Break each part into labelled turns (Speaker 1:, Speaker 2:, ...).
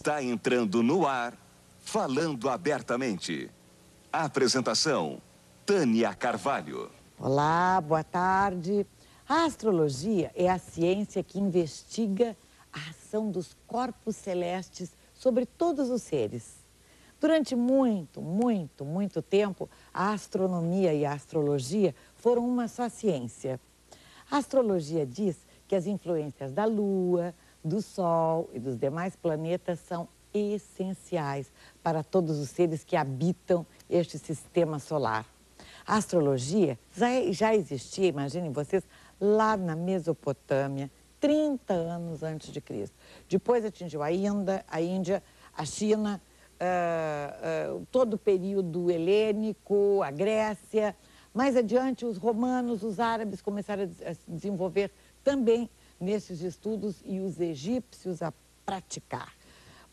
Speaker 1: Está entrando no ar, Falando Abertamente. A apresentação, Tânia Carvalho.
Speaker 2: Olá, boa tarde. A astrologia é a ciência que investiga a ação dos corpos celestes sobre todos os seres. Durante muito tempo, a astronomia e a astrologia foram uma só ciência. A astrologia diz que as influências da Lua, do Sol e dos demais planetas são essenciais para todos os seres que habitam este sistema solar. A astrologia já existia, imaginem vocês, lá na Mesopotâmia, 30 anos antes de Cristo. Depois atingiu a Índia, a China, todo o período helênico, a Grécia. Mais adiante, os romanos, os árabes começaram a se desenvolver também nesses estudos e os egípcios a praticar.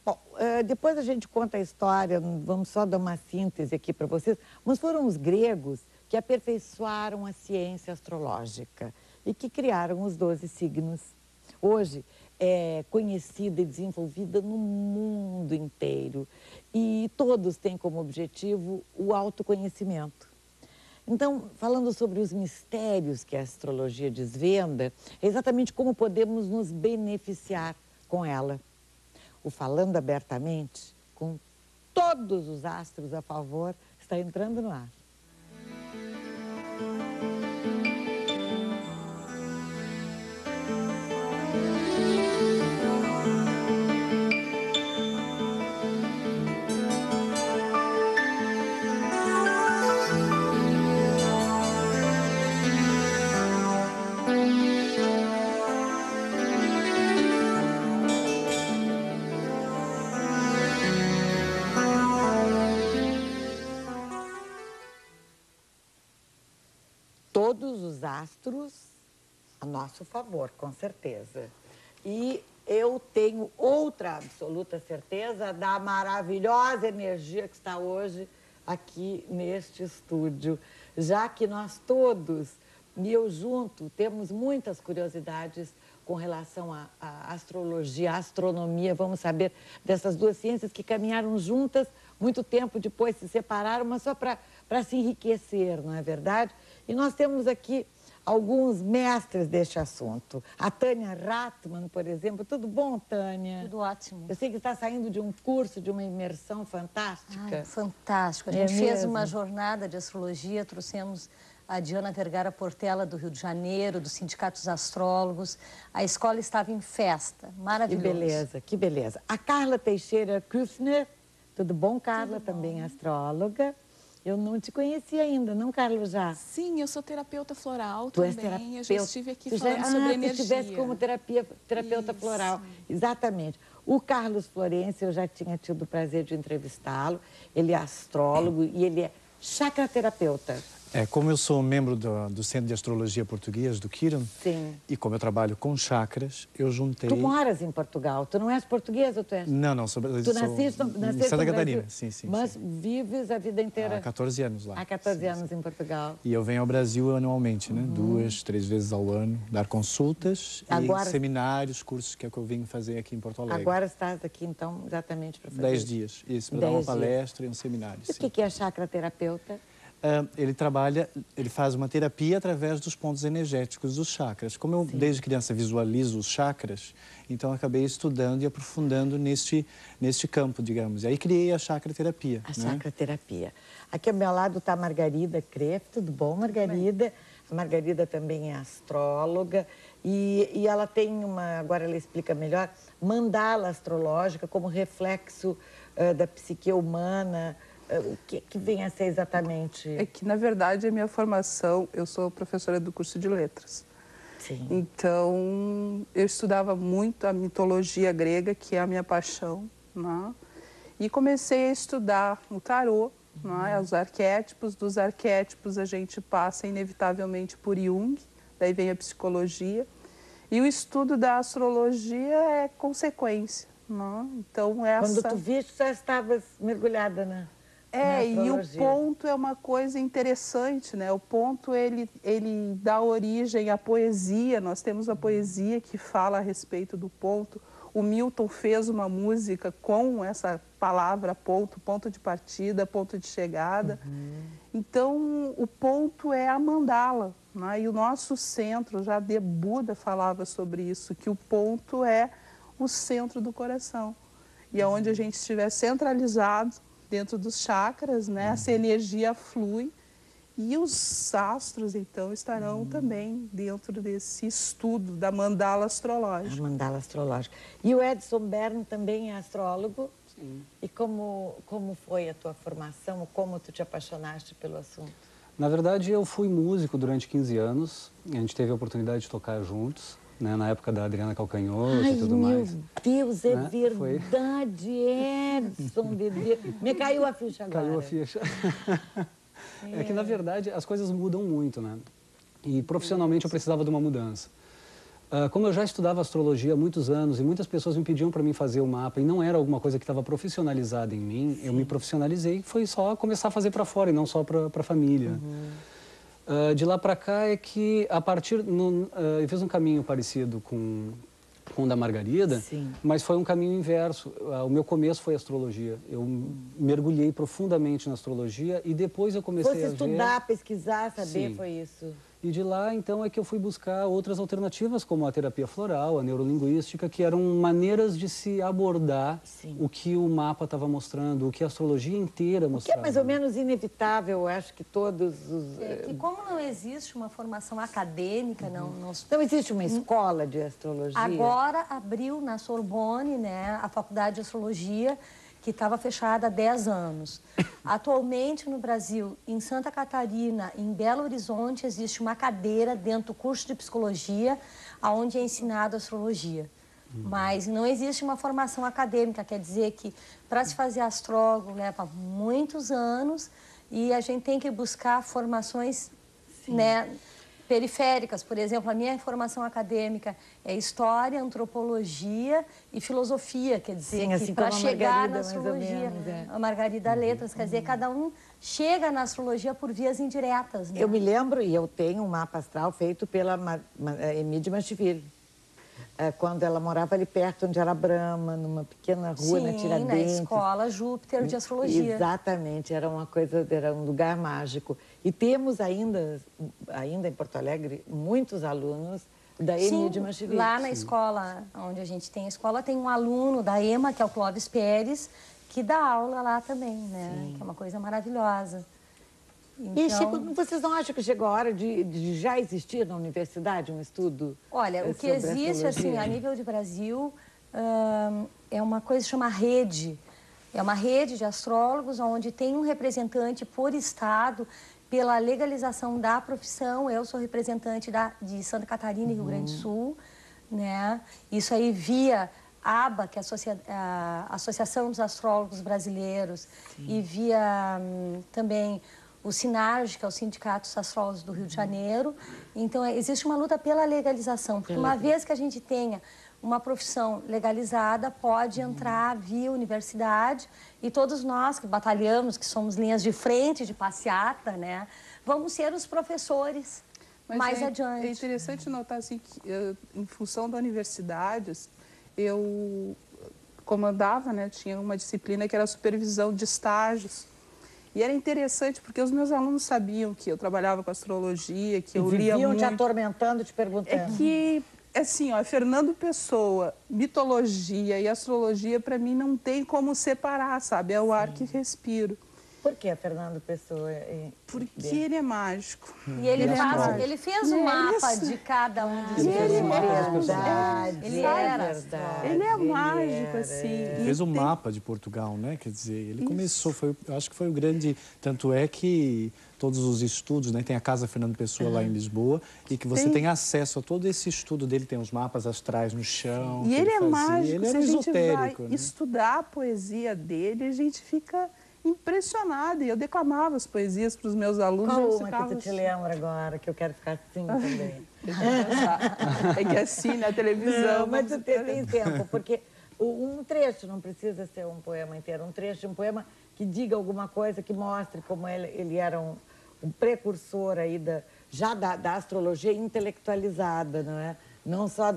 Speaker 2: Bom, depois a gente conta a história, vamos só dar uma síntese aqui para vocês, mas foram os gregos que aperfeiçoaram a ciência astrológica e que criaram os 12 signos. Hoje é conhecida e desenvolvida no mundo inteiro e todos têm como objetivo o autoconhecimento. Então, falando sobre os mistérios que a astrologia desvenda, é exatamente como podemos nos beneficiar com ela. O Falando Abertamente, com todos os astros a favor, está entrando no ar. Todos os astros a nosso favor, com certeza. E eu tenho outra absoluta certeza da maravilhosa energia que está hoje aqui neste estúdio, já que nós todos, e eu junto, temos muitas curiosidades com relação à astrologia, à astronomia. Vamos saber dessas duas ciências que caminharam juntas, muito tempo depois se separaram, mas só para se enriquecer, não é verdade? E nós temos aqui alguns mestres deste assunto. A Tânia Rattmann, por exemplo. Tudo bom, Tânia?
Speaker 3: Tudo ótimo.
Speaker 2: Eu sei que está saindo de um curso, de uma imersão fantástica.
Speaker 3: Fantástico. A gente fez uma jornada de astrologia, trouxemos a Diana Vergara Portela, do Rio de Janeiro, dos Sindicatos Astrólogos. A escola estava em festa. Maravilhoso.
Speaker 2: Que beleza, que beleza. A Carla Teixeira Küffner. Tudo bom, Carla?
Speaker 4: Tudo bom.
Speaker 2: Também astróloga. Eu não te conheci ainda, não, Carlos, já?
Speaker 4: Sim, eu sou terapeuta floral
Speaker 2: Tu
Speaker 4: também.
Speaker 2: és terapeuta.
Speaker 4: Eu já estive aqui falando sobre energia.
Speaker 2: Tu estivesse como terapeuta floral. Exatamente. O Carlos Florencio, eu já tinha tido o prazer de entrevistá-lo. Ele é astrólogo e ele é chacraterapeuta.
Speaker 5: Como eu sou membro do Centro de Astrologia Português, do Quirón,
Speaker 2: sim,
Speaker 5: e como eu trabalho com chakras, eu juntei...
Speaker 2: Tu moras em Portugal, tu não és português ou tu és?
Speaker 5: Não,
Speaker 2: Tu nasceste
Speaker 5: em Santa Catarina, sim.
Speaker 2: Mas vives a vida inteira?
Speaker 5: Há 14 anos lá.
Speaker 2: Há 14 anos em Portugal.
Speaker 5: E eu venho ao Brasil anualmente, né? 2, 3 vezes ao ano, dar consultas e seminários, cursos que é o que eu venho fazer aqui em Porto Alegre.
Speaker 2: Agora estás aqui, então, exatamente para fazer
Speaker 5: 10 dias, isso, para dar uma palestra e um seminário.
Speaker 2: E o que é chacraterapeuta?
Speaker 5: Ele faz uma terapia através dos pontos energéticos dos chakras. Como eu, desde criança, visualizo os chakras, então acabei estudando e aprofundando neste campo, digamos. E aí criei a chacraterapia.
Speaker 2: A chacraterapia. Aqui ao meu lado está a Margarida Kreff. Tudo bom, Margarida? A Margarida também é astróloga e ela tem agora ela explica melhor, mandala astrológica como reflexo da psique humana. O que vem a ser exatamente?
Speaker 6: É que, na verdade, a minha formação, eu sou professora do curso de letras.
Speaker 2: Sim.
Speaker 6: Então, eu estudava muito a mitologia grega, que é a minha paixão, né? E comecei a estudar o tarô, né? Os arquétipos. Dos arquétipos, a gente passa inevitavelmente por Jung, daí vem a psicologia. E o estudo da astrologia é consequência, né? Então,
Speaker 2: Quando tu viste, já estavas mergulhada na...
Speaker 6: E o ponto é uma coisa interessante, né? O ponto, ele dá origem à poesia. Nós temos a poesia que fala a respeito do ponto. O Milton fez uma música com essa palavra ponto, ponto de partida, ponto de chegada. Então, o ponto é a mandala, né? E o nosso centro, já de Buda falava sobre isso, que o ponto é o centro do coração. E é onde a gente estiver centralizado dentro dos chakras, né? Essa energia flui. E os astros, então, estarão também dentro desse estudo da mandala astrológica.
Speaker 2: A mandala astrológica. E o Edson Bern também é astrólogo?
Speaker 7: Sim.
Speaker 2: E como foi a tua formação? Como tu te apaixonaste pelo assunto?
Speaker 7: Na verdade, eu fui músico durante 15 anos. A gente teve a oportunidade de tocar juntos, né? Na época da Adriana Calcanhoto e tudo mais.
Speaker 2: Meu Deus, é
Speaker 7: né?
Speaker 2: verdade, Edson, bebê. Me caiu a ficha agora.
Speaker 7: Caiu a ficha. É que, na verdade, as coisas mudam muito, né? E profissionalmente eu precisava de uma mudança. Como eu já estudava astrologia há muitos anos e muitas pessoas me pediam para mim fazer o mapa e não era alguma coisa que estava profissionalizada em mim, eu me profissionalizei e foi só começar a fazer para fora e não só para a família. De lá para cá é que, a partir... eu fiz um caminho parecido com o da Margarida,
Speaker 2: Sim.
Speaker 7: mas foi um caminho inverso. O meu começo foi astrologia. Eu mergulhei profundamente na astrologia e depois eu comecei a ver...
Speaker 2: estudar, pesquisar, saber,
Speaker 7: Sim.
Speaker 2: foi isso?
Speaker 7: E de lá, então, é que eu fui buscar outras alternativas, como a terapia floral, a neurolinguística, que eram maneiras de se abordar o que o mapa estava mostrando, o que a astrologia inteira mostrava.
Speaker 2: O que é mais ou menos inevitável, eu acho que todos os...
Speaker 3: É que como não existe uma formação acadêmica, não
Speaker 2: existe uma escola de astrologia?
Speaker 3: Agora abriu na Sorbonne, né, a Faculdade de Astrologia, que estava fechada há 10 anos. Atualmente, no Brasil, em Santa Catarina, em Belo Horizonte, existe uma cadeira dentro do curso de psicologia, onde é ensinado astrologia. Mas não existe uma formação acadêmica, quer dizer que para se fazer astrólogo leva muitos anos e a gente tem que buscar formações, né, periféricas. Por exemplo, a minha formação acadêmica é História, Antropologia e Filosofia, quer dizer,
Speaker 2: Sim, assim
Speaker 3: para chegar na
Speaker 2: mais ou
Speaker 3: astrologia,
Speaker 2: menos,
Speaker 3: a Margarida Letras, quer dizer, cada um chega na astrologia por vias indiretas. Né?
Speaker 2: Eu me lembro, e eu tenho um mapa astral feito pela Emídia Machiville, quando ela morava ali perto, onde era Brahma, numa pequena rua na Tiradentes.
Speaker 3: Na escola Júpiter de Astrologia.
Speaker 2: Exatamente, era uma coisa, era um lugar mágico. E temos ainda em Porto Alegre, muitos alunos da Emídia Machiville.
Speaker 3: Lá na escola, onde a gente tem a escola, tem um aluno da EMA, que é o Clóvis Pérez, que dá aula lá também, né? Que é uma coisa maravilhosa.
Speaker 2: Então... E vocês não acham que chegou a hora de já existir na universidade um estudo?
Speaker 3: Olha, o que existe, assim, a nível de Brasil, é uma coisa que chama rede. É uma rede de astrólogos, onde tem um representante por estado, pela legalização da profissão. Eu sou representante de Santa Catarina e Rio Grande do Sul, né? Isso aí via ABA, que é a Associação dos Astrólogos Brasileiros, e via também o SINARG, que é o Sindicato dos Astrólogos do Rio de Janeiro. Então, existe uma luta pela legalização, porque uma vez que a gente tenha uma profissão legalizada, pode entrar via universidade, e todos nós que batalhamos, que somos linhas de frente, de passeata, né, vamos ser os professores mais adiante.
Speaker 6: É interessante notar assim, que, em função da universidade, eu comandava, né, tinha uma disciplina que era a supervisão de estágios. E era interessante porque os meus alunos sabiam que eu trabalhava com astrologia, que eu lia muito.
Speaker 2: Viviam te atormentando, te perguntando.
Speaker 6: É que, assim, ó, Fernando Pessoa, mitologia e astrologia, para mim, não tem como separar, sabe? É o ar que respiro.
Speaker 2: Por que Fernando Pessoa?
Speaker 6: Porque ele é mágico.
Speaker 3: E ele fez um mapa de cada um dos
Speaker 2: personagens.
Speaker 3: Ele era
Speaker 6: Ele é mágico, assim.
Speaker 5: Ele fez o mapa de Portugal, né? Quer dizer, ele começou, eu acho que foi o grande... Tanto é que todos os estudos, né? Tem a Casa Fernando Pessoa lá em Lisboa, e que você tem acesso a todo esse estudo dele, tem os mapas astrais no chão.
Speaker 6: E ele é
Speaker 5: fazia.
Speaker 6: mágico.
Speaker 5: Ele era
Speaker 6: se a gente
Speaker 5: esotérico,
Speaker 6: vai
Speaker 5: né?
Speaker 6: estudar a poesia dele, a gente fica impressionada. E eu declamava as poesias para os meus alunos.
Speaker 2: Qual uma que tu te lembra agora, que eu quero ficar assim também?
Speaker 6: É que assim, na televisão...
Speaker 2: Não, mas tu tem tempo, porque um trecho, não precisa ser um poema inteiro, um trecho de um poema que diga alguma coisa, que mostre como ele era um precursor aí já da astrologia intelectualizada, não é? Não só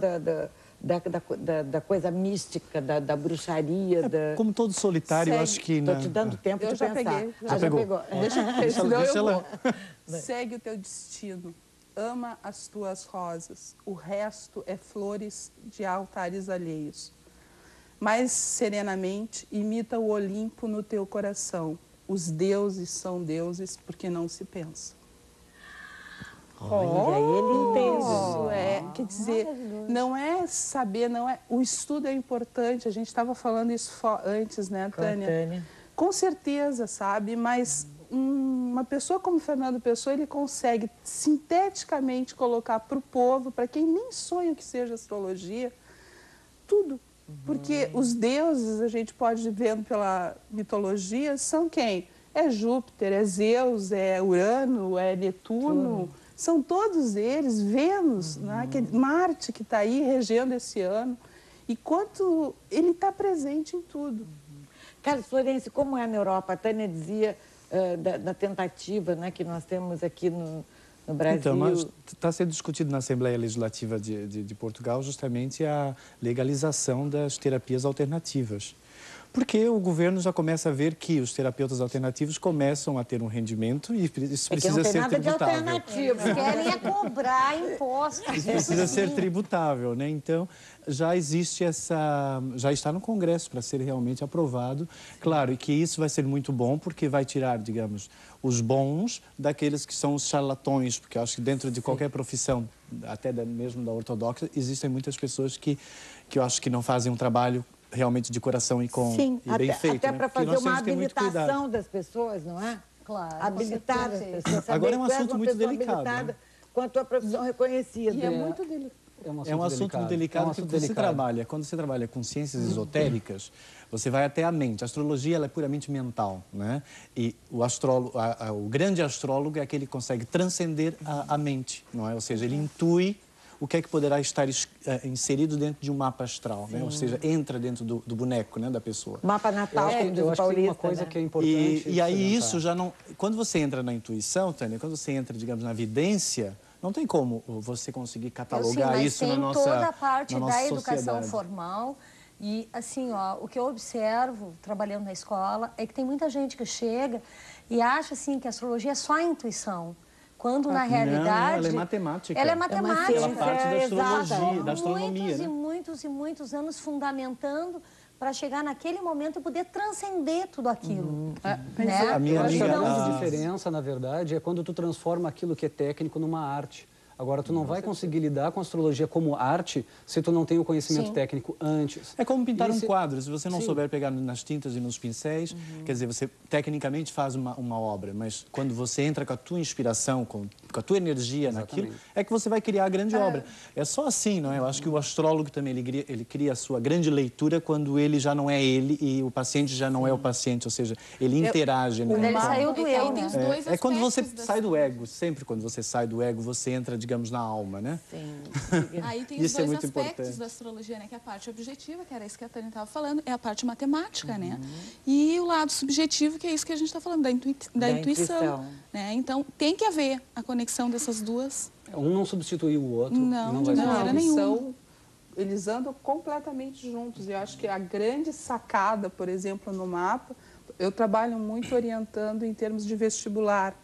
Speaker 2: da coisa mística, da bruxaria.
Speaker 5: Como todo solitário, eu acho que...
Speaker 2: Estou te dando tempo de pensar.
Speaker 6: Peguei.
Speaker 2: Já pegou.
Speaker 6: Deixa ela. Segue o teu destino. Ama as tuas rosas. O resto é flores de altares alheios. Mais serenamente, imita o Olimpo no teu coração. Os deuses são deuses porque não se pensa.
Speaker 2: Olha, ele entende.
Speaker 6: Isso quer dizer, não é saber, não é. O estudo é importante. A gente estava falando isso antes, né, Tânia? Com certeza, sabe? Mas uma pessoa como Fernando Pessoa, ele consegue sinteticamente colocar para o povo, para quem nem sonha que seja astrologia, tudo. Porque os deuses, a gente pode ir vendo pela mitologia, são quem? É Júpiter, é Zeus, é Urano, é Netuno. São todos eles, Vênus, né? Marte que está aí regendo esse ano. E quanto ele está presente em tudo.
Speaker 2: Carlos Florencio, como é na Europa? A Tânia dizia da tentativa, né, que nós temos aqui no Brasil.
Speaker 5: Então, está sendo discutido na Assembleia Legislativa de Portugal justamente a legalização das terapias alternativas. Porque o governo já começa a ver que os terapeutas alternativos começam a ter um rendimento e isso precisa ser tributável.
Speaker 3: Eles querem é cobrar impostos.
Speaker 5: Isso precisa ser tributável, né? Então, já existe já está no Congresso para ser realmente aprovado. Claro, e que isso vai ser muito bom porque vai tirar, digamos, os bons daqueles que são os charlatões, porque eu acho que dentro de qualquer profissão, até mesmo da ortodoxa, existem muitas pessoas que eu acho que não fazem um trabalho realmente de coração e bem feito.
Speaker 2: Até para fazer uma habilitação das pessoas, não é?
Speaker 3: Claro.
Speaker 2: Habilitar as pessoas.
Speaker 5: Agora é um assunto muito delicado, né?
Speaker 2: Com a tua profissão reconhecida.
Speaker 6: E é muito delicado.
Speaker 5: É um assunto delicado porque quando você trabalha com ciências esotéricas, você vai até a mente. A astrologia ela é puramente mental, né? E o grande astrólogo é aquele que consegue transcender a mente, não é? Ou seja, ele intui o que é que poderá estar inserido dentro de um mapa astral, né? Ou seja, entra dentro do boneco, né, da pessoa.
Speaker 2: Mapa natal, como diz o
Speaker 7: Paulista, tem uma coisa,
Speaker 2: né?
Speaker 7: que é importante.
Speaker 5: E aí isso já não... Quando você entra na intuição, Tânia, quando você entra, digamos, na vidência, não tem como você conseguir catalogar isso na nossa
Speaker 3: toda a parte da educação
Speaker 5: sociedade.
Speaker 3: formal. E, assim, o que eu observo, trabalhando na escola, é que tem muita gente que chega e acha, assim, que a astrologia é só a intuição. Quando, na realidade...
Speaker 5: Não, ela é matemática.
Speaker 3: Ela é matemática.
Speaker 5: Ela parte da astrologia, da astronomia,
Speaker 3: muitos, né? muitos anos fundamentando para chegar naquele momento e poder transcender tudo aquilo. Né?
Speaker 5: A minha
Speaker 7: Acho que
Speaker 5: amiga...
Speaker 7: a grande diferença, na verdade, é quando tu transforma aquilo que é técnico numa arte. Agora, tu não vai conseguir lidar com a astrologia como arte se tu não tem o conhecimento técnico antes.
Speaker 5: É como pintar um quadro. Se você não souber pegar nas tintas e nos pincéis, quer dizer, você tecnicamente faz uma obra, mas quando você entra com a tua inspiração, com a tua energia naquilo, é que você vai criar a grande obra. É só assim, não é? Eu acho que o astrólogo também, ele cria a sua grande leitura quando ele já não é ele e o paciente já não é o paciente, ou seja, ele interage.
Speaker 3: Quando ele saiu do eu, né?
Speaker 5: É quando você sai do ego. Sempre quando você sai do ego, você entra, digamos, na alma, né?
Speaker 2: Sim.
Speaker 4: Aí tem os dois aspectos da astrologia, né? Que é a parte objetiva, que era isso que a Tânia estava falando, é a parte matemática, né? E o lado subjetivo, que é isso que a gente está falando, da intuição. Né? Então, tem que haver a conexão dessas duas.
Speaker 7: Um não substitui o outro.
Speaker 4: Não,
Speaker 7: vai
Speaker 4: de maneira nenhuma.
Speaker 6: Eles andam completamente juntos. E eu acho que a grande sacada, por exemplo, no mapa, eu trabalho muito orientando em termos de vestibular.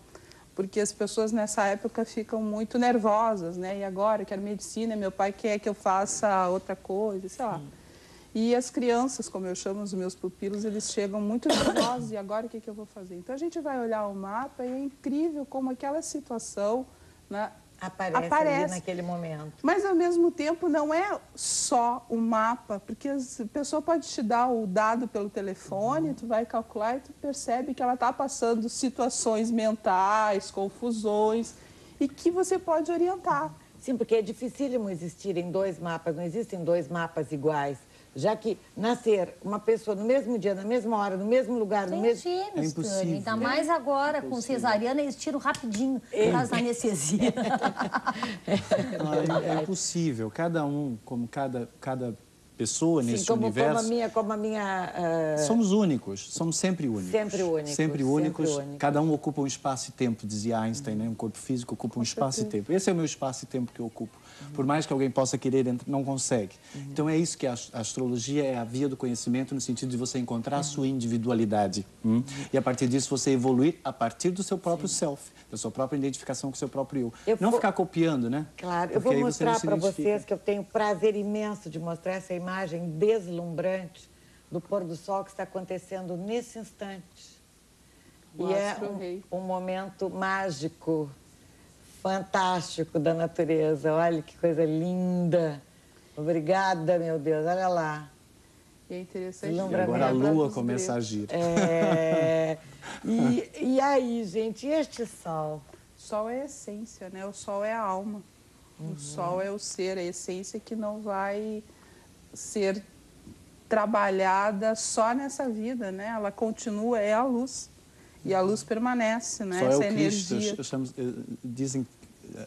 Speaker 6: Porque as pessoas nessa época ficam muito nervosas, né? E agora eu quero medicina, meu pai quer que eu faça outra coisa, sei lá. E as crianças, como eu chamo os meus pupilos, eles chegam muito nervosos, e agora o que eu vou fazer? Então a gente vai olhar o mapa e é incrível como aquela situação, né,
Speaker 2: aparece ali naquele momento.
Speaker 6: Mas, ao mesmo tempo, não é só o mapa, porque a pessoa pode te dar o dado pelo telefone, tu vai calcular e tu percebe que ela está passando situações mentais, confusões, e que você pode orientar.
Speaker 2: Sim, porque é dificílimo existirem dois mapas, não existem dois mapas iguais. Já que nascer uma pessoa no mesmo dia, na mesma hora, no mesmo lugar, no mesmo...
Speaker 3: É impossível. Ainda mais agora, com cesariana, eles tiram rapidinho por causa da anestesia.
Speaker 5: É impossível. Cada um, como cada pessoa, nesse universo.
Speaker 2: Como a minha
Speaker 5: Somos únicos, somos sempre únicos.
Speaker 2: Sempre únicos.
Speaker 5: Sempre únicos. Cada um ocupa um espaço e tempo, dizia Einstein, né? Um corpo físico ocupa um espaço e tempo. Esse é o meu espaço e tempo que eu ocupo. Por mais que alguém possa querer, não consegue. Então é isso que a astrologia é a via do conhecimento, no sentido de você encontrar a sua individualidade. E a partir disso você evoluir a partir do seu próprio self, da sua própria identificação com o seu próprio eu. Não ficar copiando, né?
Speaker 2: Claro, eu vou mostrar para vocês que eu tenho prazer imenso de mostrar essa imagem deslumbrante do pôr do sol que está acontecendo nesse instante. E é um momento mágico, fantástico da natureza. Olha que coisa linda. Obrigada, meu Deus. Olha lá.
Speaker 6: E é interessante.
Speaker 5: E agora a lua começa a agir.
Speaker 2: E aí, gente, este sol?
Speaker 6: O sol é a essência, né? O sol é a alma. O sol é o ser, a essência que não vai ser trabalhada só nessa vida, né? Ela continua, é a luz. E a luz permanece, né?
Speaker 5: Só
Speaker 6: essa
Speaker 5: é o Cristo,
Speaker 6: energia.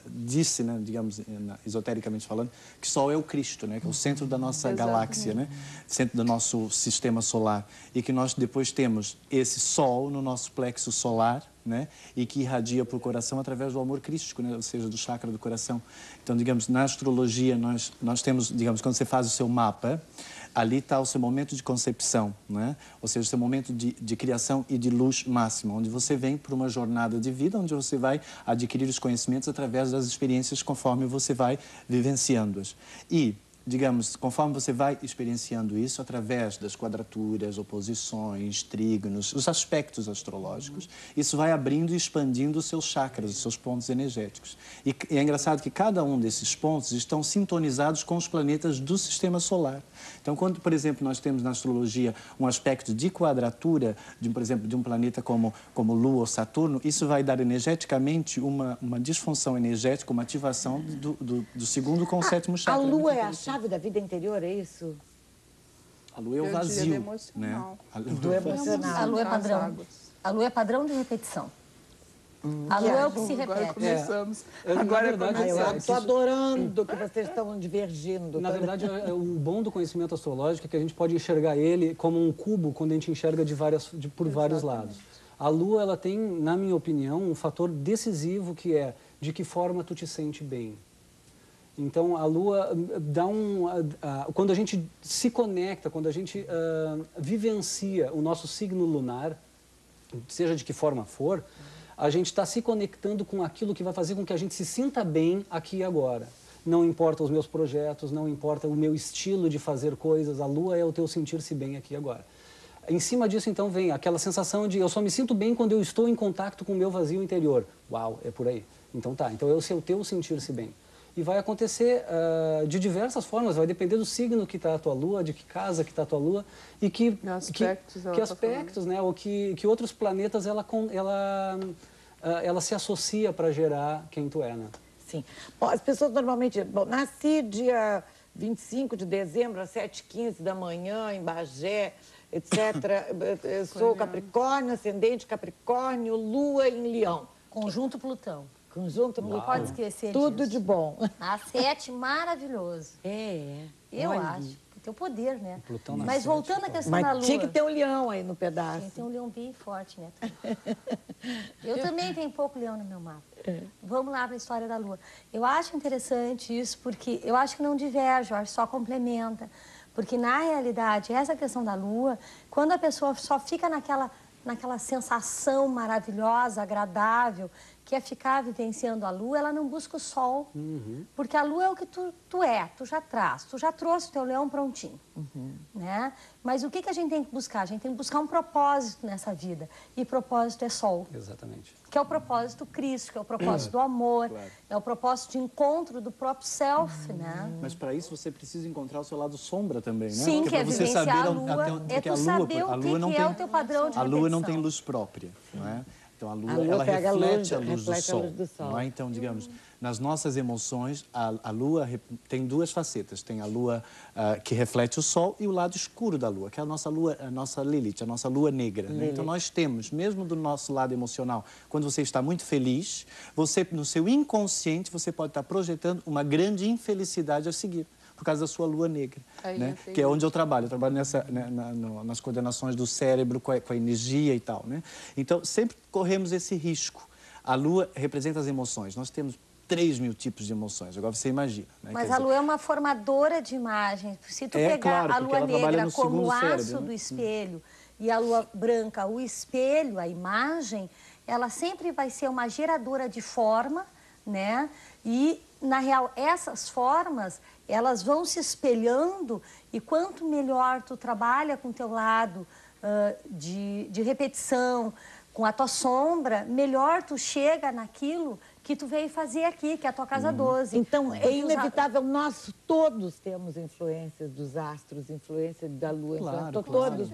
Speaker 5: Disse, né, digamos, esotericamente falando, que Sol é o Cristo, né, que é o centro da nossa galáxia, né, centro do nosso sistema solar. E que nós depois temos esse Sol no nosso plexo solar, né, e que irradia para o coração através do amor crístico, né, ou seja, do chakra do coração. Então, digamos, na astrologia nós temos, digamos, quando você faz o seu mapa, ali está o seu momento de concepção, né? Ou seja, o seu momento de criação e de luz máxima, onde você vem para uma jornada de vida, onde você vai adquirir os conhecimentos através das experiências conforme você vai vivenciando-as. E, digamos, conforme você vai experienciando isso, através das quadraturas, oposições, trígonos, os aspectos astrológicos, isso vai abrindo e expandindo os seus chakras, os seus pontos energéticos. E é engraçado que cada um desses pontos estão sintonizados com os planetas do sistema solar. Então, quando, por exemplo, nós temos na astrologia um aspecto de quadratura, por exemplo, de um planeta como Lua ou Saturno, isso vai dar energeticamente uma disfunção energética, uma ativação do segundo com o sétimo chakra.
Speaker 2: A Lua é a chave da vida interior, é isso?
Speaker 5: A Lua é o vazio, né?
Speaker 2: A Lua é emocional.
Speaker 3: A Lua é padrão. A Lua é padrão de repetição. A Lua é o que se repete.
Speaker 6: Agora começamos. Agora
Speaker 2: eu estou adorando que vocês estão divergindo.
Speaker 7: Na verdade, o bom do conhecimento astrológico é que a gente pode enxergar ele como um cubo quando a gente enxerga por vários lados. A Lua, ela tem, na minha opinião, um fator decisivo que é de que forma tu te sente bem. Então, a Lua dá quando a gente se conecta, quando a gente vivencia o nosso signo lunar, seja de que forma for, a gente está se conectando com aquilo que vai fazer com que a gente se sinta bem aqui e agora. Não importa os meus projetos, não importa o meu estilo de fazer coisas, a Lua é o teu sentir-se bem aqui e agora. Em cima disso, então, vem aquela sensação de eu só me sinto bem quando eu estou em contato com o meu vazio interior. Uau, é por aí. Então tá, então é o teu sentir-se bem. E vai acontecer de diversas formas, vai depender do signo que está a tua Lua, de que casa que está a tua Lua e que aspectos, né? Ou que outros planetas ela se associa para gerar quem tu é, né?
Speaker 2: Sim. Bom, as pessoas normalmente... Bom, nasci dia 25 de dezembro, às 7h15 da manhã, em Bagé, etc. Eu sou Capricórnio, ascendente Capricórnio, Lua em Leão.
Speaker 3: Conjunto Plutão.
Speaker 2: Conjunto Plutão.
Speaker 3: Não pode esquecer
Speaker 2: Tudo
Speaker 3: disso.
Speaker 2: de bom.
Speaker 3: A 7, maravilhoso. Eu acho. Tem o poder, né? Mas voltando à questão da Lua...
Speaker 2: Mas tinha que ter um leão aí no pedaço.
Speaker 3: Tem um leão bem forte, né? Eu também tenho pouco leão no meu mapa. Vamos lá para a história da Lua. Eu acho interessante isso, porque eu acho que não diverge, eu acho que só complementa. Porque, na realidade, essa questão da Lua, quando a pessoa só fica naquela sensação maravilhosa, agradável, que é ficar vivenciando a Lua, ela não busca o Sol. Porque a Lua é o que tu é, tu já traz, tu já trouxe o teu leão prontinho. Né? Mas o que a gente tem que buscar? A gente tem que buscar um propósito nessa vida. E propósito é Sol.
Speaker 7: Exatamente.
Speaker 3: Que é o propósito Cristo, que é o propósito do amor, é o propósito de encontro do próprio self, né?
Speaker 5: Mas para isso você precisa encontrar o seu lado sombra também, né?
Speaker 3: Sim, que é vivenciar a Lua, é tu saber o que é o teu padrão de repetição.
Speaker 5: A Lua não tem luz própria, não é? Então, a Lua ela reflete a luz do Sol. Não é? Então, digamos, nas nossas emoções, a Lua tem duas facetas. Tem a Lua que reflete o Sol e o lado escuro da Lua, que é a nossa Lua, a nossa Lilith, a nossa Lua negra. Né? Então, nós temos, mesmo do nosso lado emocional, quando você está muito feliz, você, no seu inconsciente, você pode estar projetando uma grande infelicidade a seguir. por causa da sua lua negra, né? Que é onde eu trabalho. Eu trabalho nas coordenações do cérebro com a energia e tal, né? Então, sempre corremos esse risco. A lua representa as emoções. Nós temos 3.000 tipos de emoções, agora você imagina. Né?
Speaker 3: Mas a lua é uma formadora de imagens. Se tu pegar a lua negra como o aço do espelho e a lua branca, o espelho, a imagem, ela sempre vai ser uma geradora de forma, né? E, na real, essas formas, elas vão se espelhando e quanto melhor tu trabalha com o teu lado de repetição, com a tua sombra, melhor tu chega naquilo que tu veio fazer aqui, que é a tua casa 12.
Speaker 2: Então, é inevitável, nós todos temos influências dos astros, influência da lua.
Speaker 5: Claro,
Speaker 2: todos.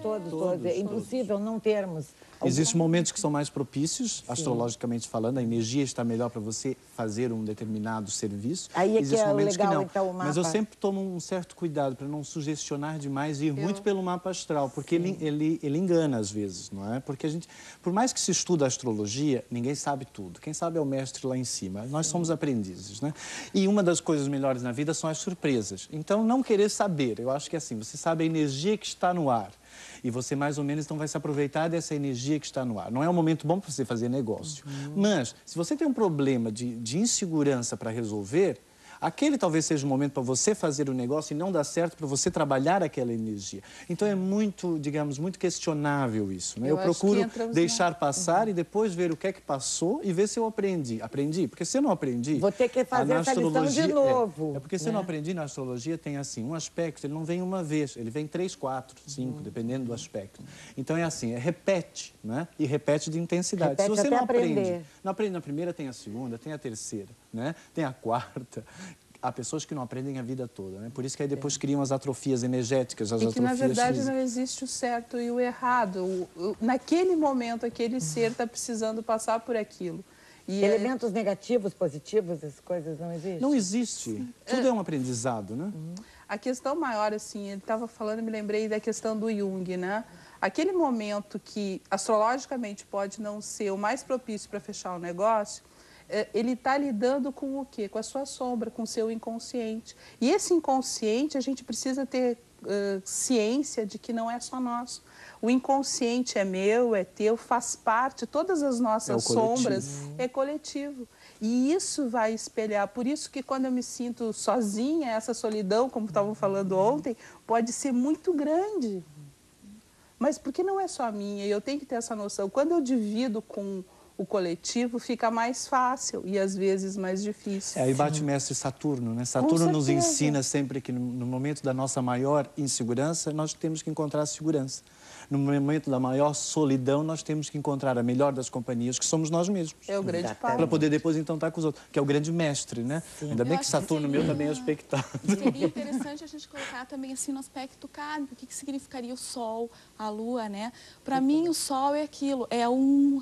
Speaker 2: É impossível não termos.
Speaker 5: Existem momentos que são mais propícios, astrologicamente falando, a energia está melhor para você fazer um determinado serviço.
Speaker 2: Aí é
Speaker 5: Existem
Speaker 2: que é
Speaker 5: momentos
Speaker 2: legal,
Speaker 5: que não.
Speaker 2: então, o mapa.
Speaker 5: Mas eu sempre tomo um certo cuidado para não sugestionar demais e ir muito pelo mapa astral, porque ele engana às vezes, não é? Porque a gente, por mais que se estuda a astrologia, ninguém sabe tudo. Quem sabe é o mestre lá em cima. Nós somos aprendizes, né? E uma das coisas melhores na vida são as surpresas. Então, não querer saber. Eu acho que é assim, você sabe a energia que está no ar. E você, mais ou menos, então vai se aproveitar dessa energia que está no ar. Não é um momento bom para você fazer negócio. Mas, se você tem um problema de insegurança para resolver, aquele talvez seja o momento para você fazer o negócio e não dar certo para você trabalhar aquela energia. Então, é muito, digamos, muito questionável isso, né? Eu procuro deixar passar e depois ver o que é que passou e ver se eu aprendi. Aprendi? Porque se eu não aprendi...
Speaker 2: Vou ter que fazer essa lição de novo.
Speaker 5: É porque se eu não aprendi, na astrologia tem assim, um aspecto, ele não vem uma vez, ele vem 3, 4, 5, dependendo do aspecto. Então, é assim, repete, né? E repete de intensidade.
Speaker 2: Repete
Speaker 5: se você
Speaker 2: até
Speaker 5: não
Speaker 2: aprender.
Speaker 5: aprende na primeira, tem a segunda, tem a terceira, né? Tem a quarta... Há pessoas que não aprendem a vida toda, né? Por isso que aí depois criam as atrofias energéticas, as atrofias
Speaker 6: na verdade,
Speaker 5: físicas.
Speaker 6: não existe o certo e o errado. Naquele momento, aquele ser está precisando passar por aquilo. E
Speaker 2: elementos negativos, positivos, essas coisas não existem?
Speaker 5: Não existe. Tudo é um aprendizado, né?
Speaker 6: A questão maior, assim, ele estava falando, me lembrei da questão do Jung, né? Aquele momento que, astrologicamente, pode não ser o mais propício para fechar o negócio, ele está lidando com o quê? Com a sua sombra, com o seu inconsciente. E esse inconsciente, a gente precisa ter ciência de que não é só nosso. O inconsciente é meu, é teu, faz parte, todas as nossas sombras é coletivo. E isso vai espelhar. Por isso que quando eu me sinto sozinha, essa solidão, como estavam falando ontem, pode ser muito grande. Mas porque não é só minha, eu tenho que ter essa noção. Quando eu divido com o coletivo, fica mais fácil e às vezes mais difícil.
Speaker 5: Aí bate o mestre Saturno, né? Saturno nos ensina sempre que no momento da nossa maior insegurança, nós temos que encontrar a segurança. No momento da maior solidão, nós temos que encontrar a melhor das companhias, que somos nós mesmos.
Speaker 6: É o grande pai.
Speaker 5: Para poder depois, então, estar com os outros, que é o grande mestre, né? Sim. Ainda bem que Saturno meu também é aspectado.
Speaker 4: Seria interessante a gente colocar também, assim, no aspecto kármico, o que significaria o Sol, a Lua, né? Para mim, o Sol é aquilo,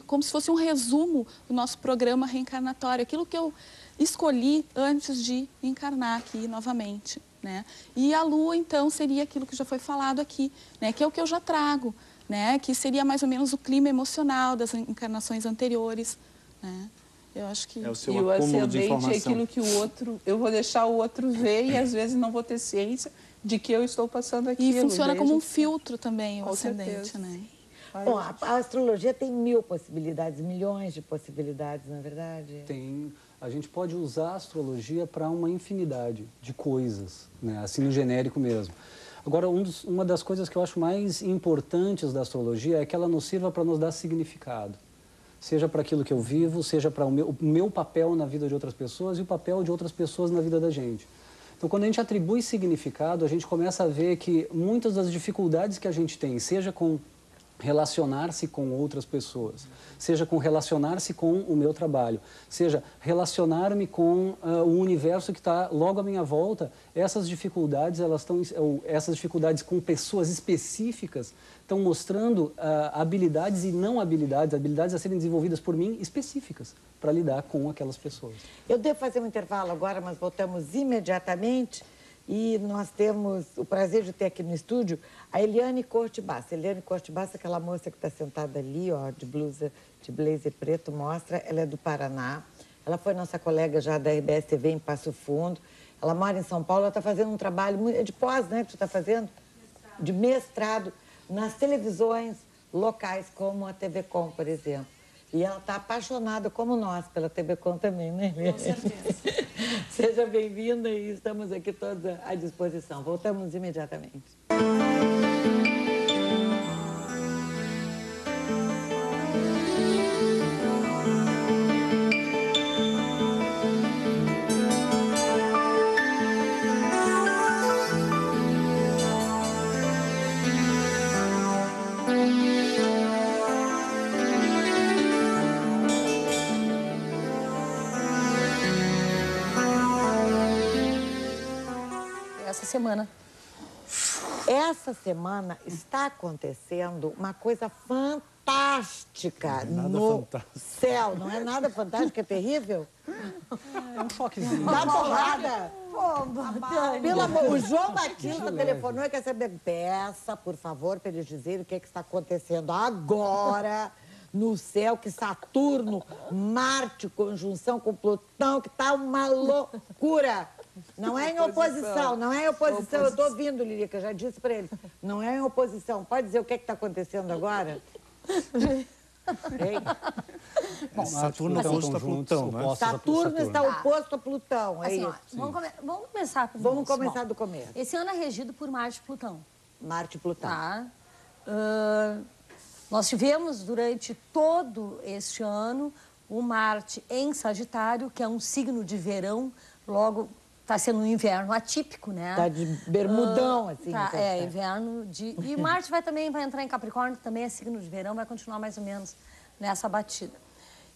Speaker 4: como se fosse um resumo do nosso programa reencarnatório, aquilo que eu escolhi antes de encarnar aqui novamente. Né? E a Lua, então, seria aquilo que já foi falado aqui, né? Que é o que eu já trago, né? Que seria mais ou menos o clima emocional das encarnações anteriores. Né? Eu acho que...
Speaker 5: É o seu acúmulo de informação.
Speaker 6: É aquilo que o outro... Eu vou deixar o outro ver e, às vezes, não vou ter ciência de que eu estou passando aquilo.
Speaker 4: E funciona como um filtro também, o ascendente, né?
Speaker 2: Bom, a astrologia tem 1000 possibilidades, milhões de possibilidades, não é verdade?
Speaker 7: Tem. A gente pode usar a astrologia para uma infinidade de coisas, né? Assim no genérico mesmo. Agora, uma das coisas que eu acho mais importantes da astrologia é que ela nos sirva para nos dar significado. Seja para aquilo que eu vivo, seja para o meu papel na vida de outras pessoas e o papel de outras pessoas na vida da gente. Então, quando a gente atribui significado, a gente começa a ver que muitas das dificuldades que a gente tem, seja com relacionar-se com outras pessoas, seja com relacionar-se com o meu trabalho, seja relacionar-me com o universo que está logo à minha volta, essas dificuldades, essas dificuldades com pessoas específicas estão mostrando habilidades e não habilidades, habilidades a serem desenvolvidas por mim específicas para lidar com aquelas pessoas.
Speaker 2: Eu devo fazer um intervalo agora, mas voltamos imediatamente. E nós temos o prazer de ter aqui no estúdio a Eliane Cortibassa. Eliane Cortibassa, aquela moça que está sentada ali, ó, de blusa, de blazer preto, mostra. Ela é do Paraná. Ela foi nossa colega já da RBS TV em Passo Fundo. Ela mora em São Paulo, ela está fazendo um trabalho de pós, né, que tu está fazendo? De mestrado nas televisões locais, como a TV Com, por exemplo. E ela está apaixonada, como nós, pela TV Com também, né?
Speaker 4: Com certeza.
Speaker 2: Seja bem-vinda e estamos aqui todos à disposição. Voltamos imediatamente. Essa semana está acontecendo uma coisa fantástica no céu. Não é nada fantástico, é terrível?
Speaker 7: É um choquezinho.
Speaker 2: Dá porrada. Pelo amor, o João Batista telefonou e quer saber. Peça, por favor, para eles dizerem o que está acontecendo agora no céu, que Saturno, Marte, conjunção com Plutão, que está uma loucura. Não é em oposição, não é em oposição. Eu estou ouvindo, Lilica, já disse para ele. Não é em oposição. Pode dizer o que está acontecendo agora?
Speaker 5: Bom, Saturno está oposto a Plutão, né?
Speaker 2: Saturno está oposto a Plutão, é
Speaker 3: assim,
Speaker 2: isso.
Speaker 3: Vamos começar com
Speaker 2: Vamos começar do começo.
Speaker 3: Esse ano é regido por Marte e Plutão.
Speaker 2: Marte e Plutão.
Speaker 3: Tá. Nós tivemos durante todo este ano o Marte em Sagitário, que é um signo de verão, logo está sendo um inverno atípico, né?
Speaker 2: Está de bermudão, assim.
Speaker 3: Tá, inverno de... E Marte também vai entrar em Capricórnio, que também é signo de verão, vai continuar mais ou menos nessa batida.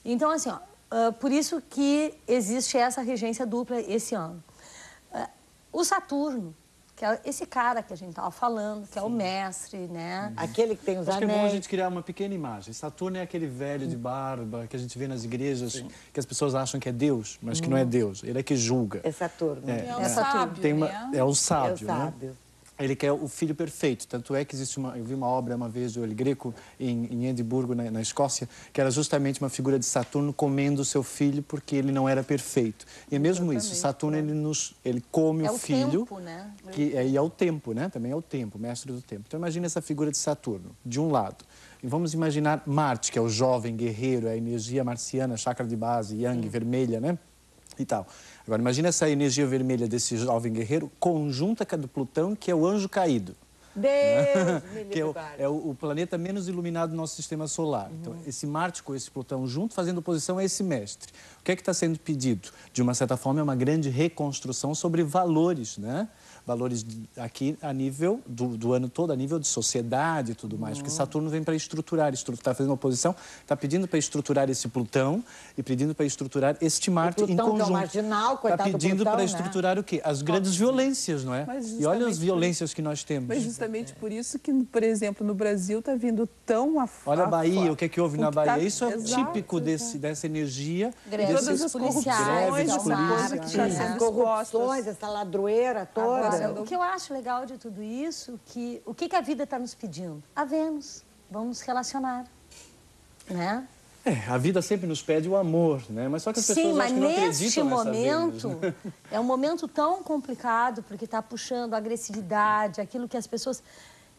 Speaker 3: Então, assim, por isso que existe essa regência dupla esse ano. O Saturno, que é esse cara que a gente estava falando, que é o mestre, né?
Speaker 2: Aquele que tem os
Speaker 5: anéis. Acho que é bom a gente criar uma pequena imagem. Saturno é aquele velho de barba que a gente vê nas igrejas, que as pessoas acham que é Deus, mas que não é Deus. Ele é que julga.
Speaker 2: É Saturno.
Speaker 4: É o sábio, né?
Speaker 5: É o sábio,
Speaker 2: é o sábio.
Speaker 5: Né? Ele quer o filho perfeito. Tanto é que existe eu vi uma obra uma vez do El Greco em Edimburgo, na Escócia, que era justamente uma figura de Saturno comendo o seu filho porque ele não era perfeito. E é mesmo isso, Saturno ele come o filho.
Speaker 3: Tempo, né?
Speaker 5: E é o tempo, né? Também é o tempo, mestre do tempo. Então imagina essa figura de Saturno, de um lado. E vamos imaginar Marte, que é o jovem guerreiro, a energia marciana, chakra de base, yang, vermelha, né? E tal. Agora, imagina essa energia vermelha desse jovem guerreiro conjunta com a do Plutão, que é o anjo caído.
Speaker 2: Deus me
Speaker 5: que é o planeta menos iluminado do nosso sistema solar. Então, esse Marte com esse Plutão junto, fazendo oposição a esse mestre. O que é que está sendo pedido? De uma certa forma, é uma grande reconstrução sobre valores, né? Valores aqui a nível do ano todo, a nível de sociedade e tudo mais. Porque Saturno vem para estruturar, está fazendo oposição, está pedindo para estruturar esse Plutão e pedindo para estruturar este Marte em conjunto.
Speaker 2: Que é o marginal,
Speaker 5: está pedindo para estruturar o quê? As grandes violências, não é? E olha as violências que nós temos.
Speaker 6: Mas justamente por isso que, por exemplo, no Brasil está vindo tão
Speaker 5: Olha a Bahia, o que é que houve na Bahia? Isso é típico dessa energia.
Speaker 6: Todas as corrupções,
Speaker 2: as corrupções, essa ladroeira toda.
Speaker 3: O que eu acho legal de tudo isso, o que a vida está nos pedindo? A Vênus. Vamos nos relacionar, né?
Speaker 5: A vida sempre nos pede o amor, né? Mas só que as pessoas acham que não acreditam nessa Vênus, né?
Speaker 3: É um momento tão complicado, porque está puxando a agressividade, aquilo que as pessoas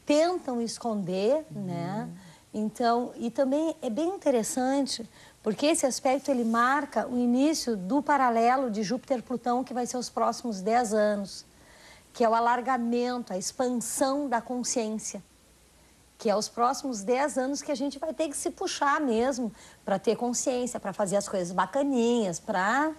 Speaker 3: tentam esconder, né? Então, e também é bem interessante, porque esse aspecto ele marca o início do paralelo de Júpiter-Plutão, que vai ser os próximos 10 anos, que é o alargamento, a expansão da consciência, que é os próximos 10 anos que a gente vai ter que se puxar mesmo para ter consciência, para fazer as coisas bacaninhas, para...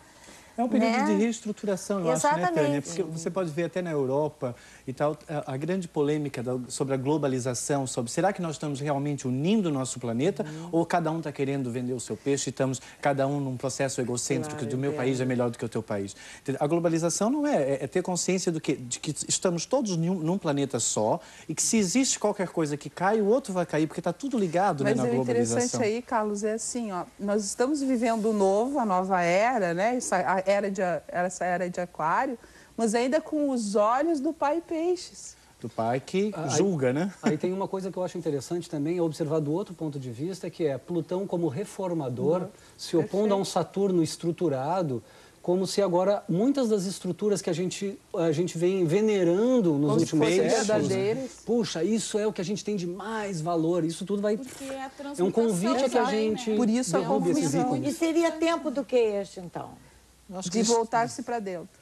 Speaker 5: É um período de reestruturação, eu acho, né, Tânia? Porque
Speaker 3: Exatamente.
Speaker 5: você pode ver até na Europa e tal, a grande polêmica sobre a globalização, sobre será que nós estamos realmente unindo o nosso planeta ou cada um está querendo vender o seu peixe e estamos cada um num processo egocêntrico do meu país é melhor do que o teu país. A globalização não é ter consciência de que estamos todos num planeta só e que se existe qualquer coisa que cai, o outro vai cair, porque está tudo ligado, né, na globalização.
Speaker 6: Mas o interessante aí, Carlos, é assim, ó, nós estamos vivendo o novo, a nova era, né, essa era de Aquário, mas ainda com os olhos do pai Peixes.
Speaker 5: Do pai que julga, né?
Speaker 7: Aí tem uma coisa que eu acho interessante também, é observar do outro ponto de vista, que é Plutão como reformador, se opondo a um Saturno estruturado, como se agora muitas das estruturas que a gente vem venerando nos últimos séculos, puxa, isso é o que a gente tem de mais valor, isso tudo vai... É um convite a que a gente...
Speaker 6: Por isso a confusão.
Speaker 2: E seria tempo do que este, então?
Speaker 6: De voltar-se para dentro.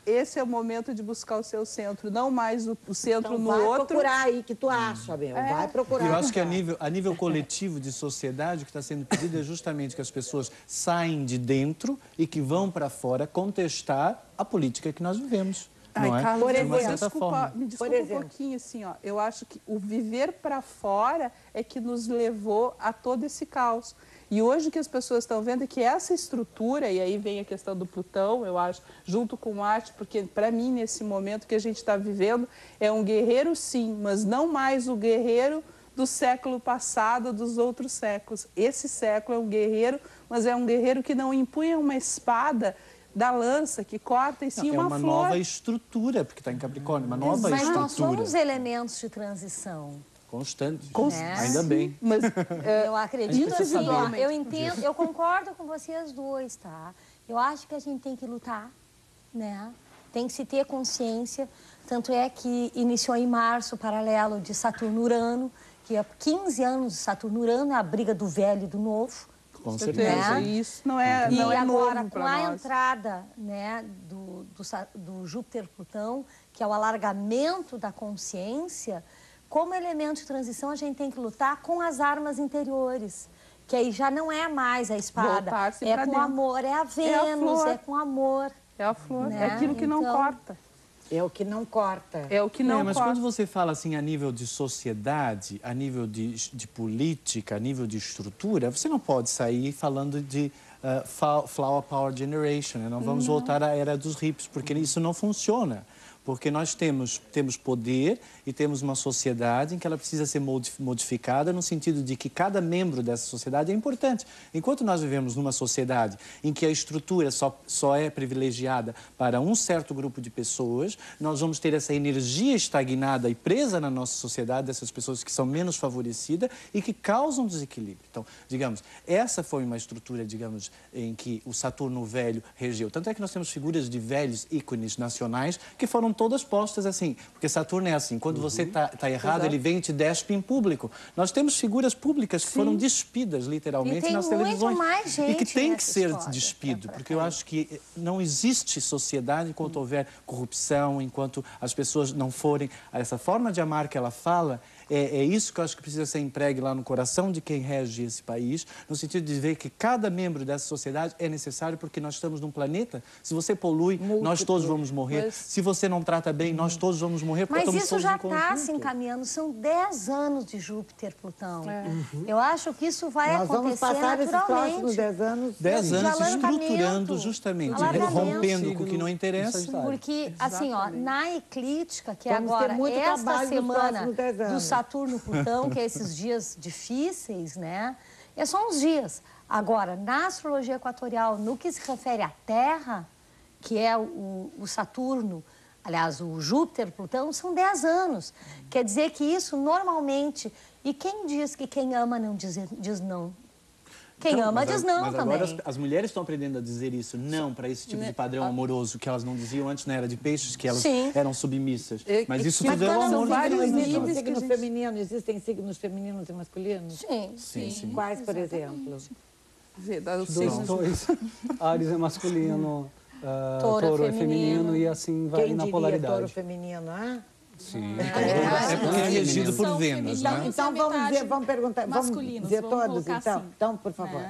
Speaker 6: Esse é o momento de buscar o seu centro, não mais o centro
Speaker 2: então,
Speaker 6: no
Speaker 2: vai
Speaker 6: outro.
Speaker 2: Vai procurar aí que tu acha, meu. Vai procurar.
Speaker 5: Eu acho que a nível coletivo de sociedade, o que está sendo pedido é justamente que as pessoas saem de dentro e que vão para fora contestar a política que nós vivemos. Não é?
Speaker 6: Carlos,
Speaker 2: por exemplo,
Speaker 6: me desculpa um pouquinho, assim, ó. Eu acho que o viver para fora é que nos levou a todo esse caos. E hoje o que as pessoas estão vendo é que essa estrutura, e aí vem a questão do Plutão, eu acho, junto com Marte, porque para mim, nesse momento que a gente está vivendo, é um guerreiro sim, mas não mais o guerreiro do século passado, dos outros séculos. Esse século é um guerreiro, mas é um guerreiro que não empunha uma espada da lança, que corta e sim uma flor.
Speaker 5: É uma nova estrutura, porque está em Capricórnio, uma nova estrutura.
Speaker 3: Mas nós somos elementos de transição.
Speaker 5: Constante.
Speaker 3: Ainda
Speaker 5: bem.
Speaker 6: Mas,
Speaker 3: eu acredito assim, eu entendo, eu concordo com vocês dois, tá? Eu acho que a gente tem que lutar, né? Tem que se ter consciência. Tanto é que iniciou em março o paralelo de Saturno-Urano, que há 15 anos de Saturno-Urano é a briga do velho e do novo.
Speaker 6: Com certeza.
Speaker 3: Né?
Speaker 6: Isso não é
Speaker 3: E agora,
Speaker 6: novo
Speaker 3: com a entrada, né, do Júpiter-Plutão, que é o alargamento da consciência, como elemento de transição, a gente tem que lutar com as armas interiores. Que aí já não é mais a espada. É com amor, é a Vênus, é com amor.
Speaker 6: É a flor, né? É aquilo que não corta.
Speaker 2: É o que não corta.
Speaker 6: É o que não
Speaker 5: mas
Speaker 6: corta.
Speaker 5: quando você fala assim a nível de sociedade, a nível de política, a nível de estrutura, você não pode sair falando de Flower Power Generation, né? Não vamos voltar à era dos hippies, porque isso não funciona. Porque nós temos poder e temos uma sociedade em que ela precisa ser modificada no sentido de que cada membro dessa sociedade é importante. Enquanto nós vivemos numa sociedade em que a estrutura só é privilegiada para um certo grupo de pessoas, nós vamos ter essa energia estagnada e presa na nossa sociedade, dessas pessoas que são menos favorecidas e que causam desequilíbrio. Então, digamos, essa foi uma estrutura, digamos, em que o Saturno Velho regeu. Tanto é que nós temos figuras de velhos ícones nacionais que foram todas postas assim, porque Saturno é assim, quando você está errado, ele vem e te despe em público. Nós temos figuras públicas que foram despidas, literalmente, nas televisões.
Speaker 3: Mais gente
Speaker 5: e que tem que ser
Speaker 3: história.
Speaker 5: despido, porque eu acho que não existe sociedade enquanto houver corrupção, enquanto as pessoas não forem a essa forma de amar que ela fala. É isso que eu acho que precisa ser empregue lá no coração de quem rege esse país, no sentido de ver que cada membro dessa sociedade é necessário, porque nós estamos num planeta, se você polui, nós todos vamos morrer. Se você não trata bem, nós todos vamos morrer, porque
Speaker 3: mas
Speaker 5: estamos todos em
Speaker 3: isso já está se encaminhando, são 10 anos de Júpiter-Plutão. Eu acho que isso vai acontecer
Speaker 2: naturalmente. Nós vamos passar esses próximos 10 anos...
Speaker 5: 10 anos estruturando justamente, rompendo com o que não interessa.
Speaker 3: Porque, assim, ó, na eclíptica, que é agora, esta semana do Saturno-Plutão, que é esses dias difíceis, né? É só uns dias. Agora, na astrologia equatorial, no que se refere à Terra, que é o Saturno, aliás, o Júpiter-Plutão, são 10 anos. Quer dizer que isso, normalmente... E quem diz que quem ama não diz não? Quem ama diz não também.
Speaker 5: Agora as mulheres estão aprendendo a dizer isso, não para esse tipo de padrão amoroso que elas não diziam antes na era de peixes, que elas eram submissas. Mas isso tudo é o amor de Deus.
Speaker 2: Existem signos femininos, existem signos femininos e masculinos?
Speaker 3: Sim.
Speaker 2: Quais, por exemplo?
Speaker 7: Dois. Áries é masculino, touro é feminino e assim vai na polaridade.
Speaker 2: Touro feminino,
Speaker 5: Sim. É porque é regido por Vênus, né?
Speaker 2: Então vamos perguntar, vamos dizer todos, então.
Speaker 4: Assim,
Speaker 2: Então, por favor.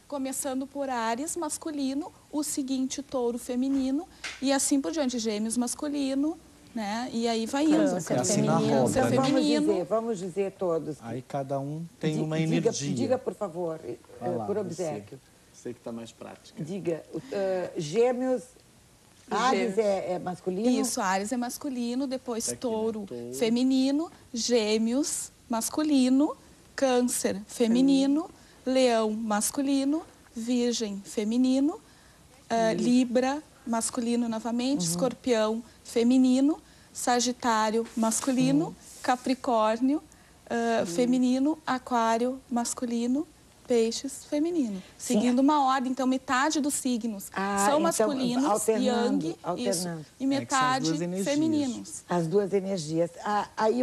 Speaker 4: Começando por Áries masculino, o seguinte Touro feminino e assim por diante, Gêmeos masculino, né? E aí vai indo.
Speaker 5: É assim na roda,
Speaker 2: né? Vamos dizer todos.
Speaker 5: Aí cada um tem uma energia.
Speaker 2: Diga, por favor, por obséquio.
Speaker 5: Sei que está mais prática.
Speaker 2: Diga, Gêmeos... Áries é masculino?
Speaker 4: Isso, Áries é masculino, depois Touro feminino, Gêmeos masculino, Câncer feminino, Leão masculino, Virgem feminino, Libra masculino novamente, Escorpião feminino, Sagitário masculino, Capricórnio feminino, Aquário masculino Peixes, feminino. Seguindo uma ordem, então metade dos signos são masculinos, yang, isso, e metade femininos.
Speaker 2: As duas energias. Aí,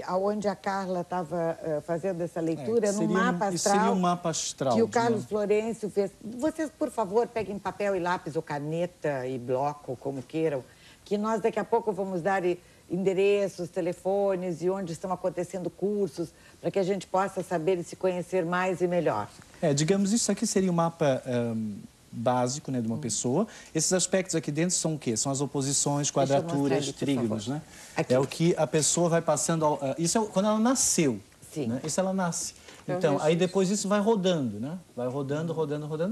Speaker 2: aonde a Carla estava fazendo essa leitura, no mapa astral...
Speaker 5: Seria um mapa astral.
Speaker 2: Que o Carlos Florencio fez. Vocês, por favor, peguem papel e lápis, ou caneta e bloco, como queiram, que nós daqui a pouco vamos dar endereços, telefones e onde estão acontecendo cursos, para que a gente possa saber e se conhecer mais e melhor.
Speaker 5: Digamos, isso aqui seria um mapa básico, né, de uma pessoa. Esses aspectos aqui dentro são o quê? São as oposições, quadraturas, trígonos, né? Aqui. É o que a pessoa vai passando... isso é quando ela nasceu. Sim. Né? Isso ela nasce. Então, aí depois isso vai rodando, né? Vai rodando,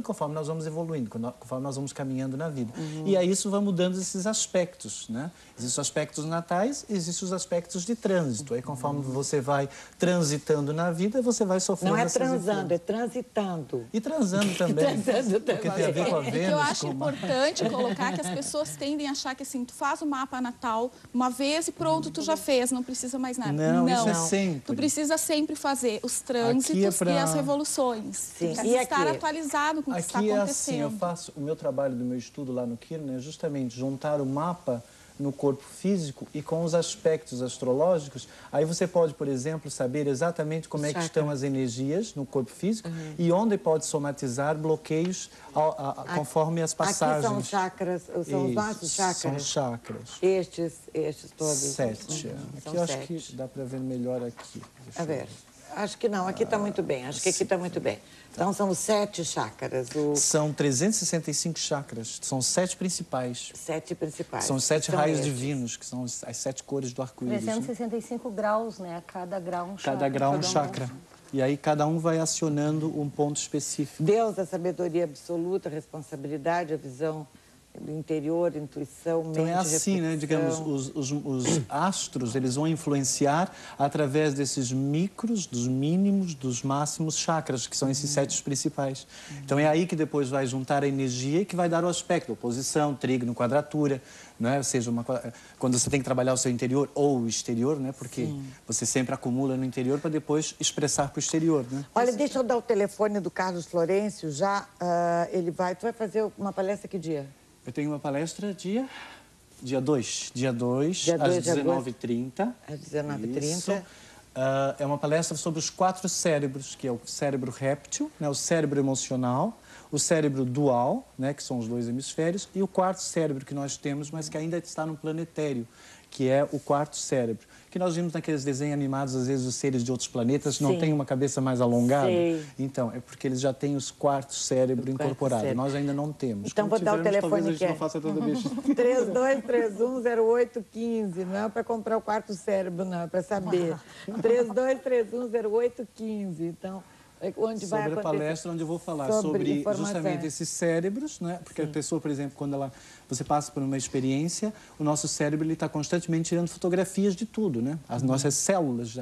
Speaker 5: conforme nós vamos evoluindo, conforme nós vamos caminhando na vida. E aí isso vai mudando esses aspectos, né? Existem os aspectos natais, existem os aspectos de trânsito. Aí, conforme você vai transitando na vida, você vai sofrendo.
Speaker 2: Não é transando, é transitando.
Speaker 5: E transando também. Porque tem a ver com a Vênus.
Speaker 4: Que eu acho importante colocar que as pessoas tendem a achar que assim, tu faz o mapa natal uma vez e pronto, tu já fez, não precisa mais nada.
Speaker 5: Não. Isso é sempre.
Speaker 4: Tu precisa sempre fazer os trânsitos e as revoluções. Sim. Para estar atualizado com o que está acontecendo. Aqui é assim,
Speaker 5: eu faço o meu trabalho do meu estudo lá no Kirner, justamente juntar o mapa no corpo físico e com os aspectos astrológicos. Aí você pode, por exemplo, saber exatamente como é que estão as energias no corpo físico e onde pode somatizar bloqueios conforme as passagens.
Speaker 2: Aqui são chakras, são os nossos chakras?
Speaker 5: São chakras.
Speaker 2: Estes todos?
Speaker 5: 7. Aqui eu acho que dá para ver melhor aqui.
Speaker 2: A ver. Acho que não, aqui está muito bem, acho que aqui está muito bem. Então, são os 7 chakras.
Speaker 5: São 365 chakras, são 7 principais.
Speaker 2: 7 principais.
Speaker 5: São os 7 raios divinos, que são as 7 cores do arco-íris.
Speaker 3: 365 graus, né? Cada grau um chakra.
Speaker 5: Cada grau um chakra. E aí cada um vai acionando um ponto específico.
Speaker 2: Deus, a sabedoria absoluta, a responsabilidade, a visão do interior, intuição, mente,
Speaker 5: então é assim, né? Digamos, os astros, eles vão influenciar através desses micros, dos mínimos, dos máximos chakras, que são esses 7 principais. Então é aí que depois vai juntar a energia que vai dar o aspecto, oposição, trígono, quadratura, né? Ou seja, quando você tem que trabalhar o seu interior ou o exterior, né? Porque você sempre acumula no interior para depois expressar para o exterior, né?
Speaker 2: Olha, deixa eu dar o telefone do Carlos Florencio, já tu vai fazer uma palestra que dia?
Speaker 5: Eu tenho uma palestra dia 2 às 19h30.
Speaker 2: Às 19h30.
Speaker 5: É uma palestra sobre os 4 cérebros, que é o cérebro réptil, né, o cérebro emocional, o cérebro dual, né, que são os 2 hemisférios, e o 4º cérebro que nós temos, mas que ainda está no planetério, que é o 4º cérebro. Que nós vimos naqueles desenhos animados, às vezes, os seres de outros planetas não têm uma cabeça mais alongada. Sim. Então, é porque eles já têm os 4º cérebro incorporado. Nós ainda não temos.
Speaker 2: Então, vou dar o telefone
Speaker 5: talvez a gente não faça toda vez.
Speaker 2: 32310815. Não é para comprar o 4º cérebro, não. É para saber. 32310815. Então... Onde vai
Speaker 5: sobre a palestra onde eu vou falar sobre justamente esses cérebros, né? Porque a pessoa, por exemplo, quando você passa por uma experiência, o nosso cérebro está constantemente tirando fotografias de tudo, né? As nossas células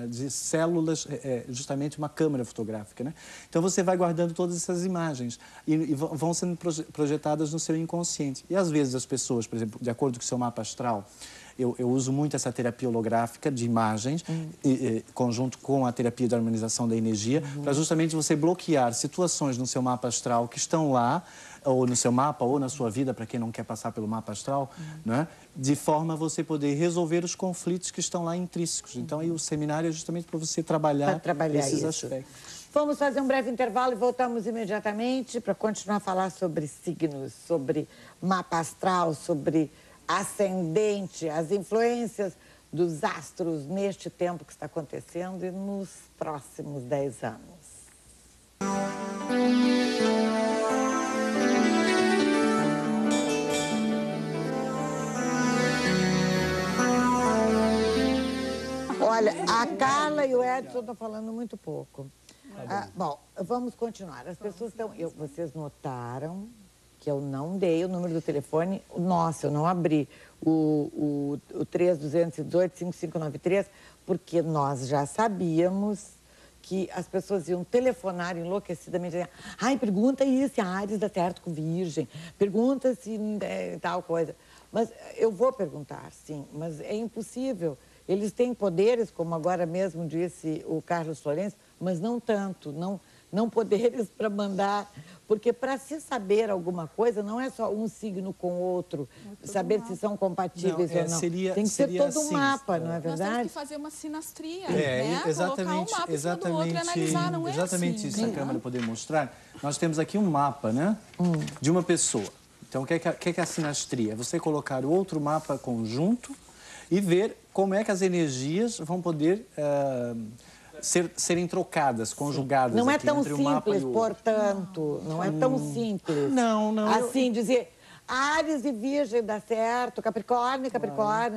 Speaker 5: é justamente uma câmera fotográfica, né? Então você vai guardando todas essas imagens e vão sendo projetadas no seu inconsciente. E às vezes as pessoas, por exemplo, de acordo com o seu mapa astral, eu uso muito essa terapia holográfica de imagens, conjunto com a terapia de harmonização da energia, para justamente você bloquear situações no seu mapa astral que estão lá, ou no seu mapa, ou na sua vida, para quem não quer passar pelo mapa astral, né? De forma a você poder resolver os conflitos que estão lá intrínsecos. Então, aí o seminário é justamente para você trabalhar esses aspectos.
Speaker 2: Vamos fazer um breve intervalo e voltamos imediatamente para continuar a falar sobre signos, sobre mapa astral, sobre ascendente, as influências dos astros neste tempo que está acontecendo e nos próximos 10 anos. Olha, a Carla e o Edson estão falando muito pouco. Bom, vamos continuar. As pessoas estão... Vocês notaram que eu não dei o número do telefone. Nossa, eu não abri o 3218-5593, porque nós já sabíamos que as pessoas iam telefonar enlouquecidamente. Ai, pergunta isso, se a Áries dá certo com Virgem. Pergunta se tal coisa. Mas eu vou perguntar, sim, mas é impossível. Eles têm poderes, como agora mesmo disse o Carlos Florencio, mas não tanto, não poderes para mandar... Porque para se saber alguma coisa, não é só um signo com o outro, saber se são compatíveis ou não. Tem que ser todo um mapa, não é verdade?
Speaker 4: Nós temos que fazer uma sinastria, né?
Speaker 5: Exatamente,
Speaker 4: colocar um mapa em cima do outro e analisar, não é
Speaker 5: exatamente
Speaker 4: assim.
Speaker 5: isso a câmera poder mostrar. Nós temos aqui um mapa, né, de uma pessoa. Então, o que é a sinastria? Você colocar o outro mapa conjunto e ver como é que as energias vão poder... serem trocadas, conjugadas.
Speaker 2: Não é
Speaker 5: aqui,
Speaker 2: tão
Speaker 5: entre o mapa
Speaker 2: simples,
Speaker 5: e o...
Speaker 2: portanto, não é tão simples.
Speaker 5: Não.
Speaker 2: Assim, dizer, Áries e Virgem dá certo, Capricórnio,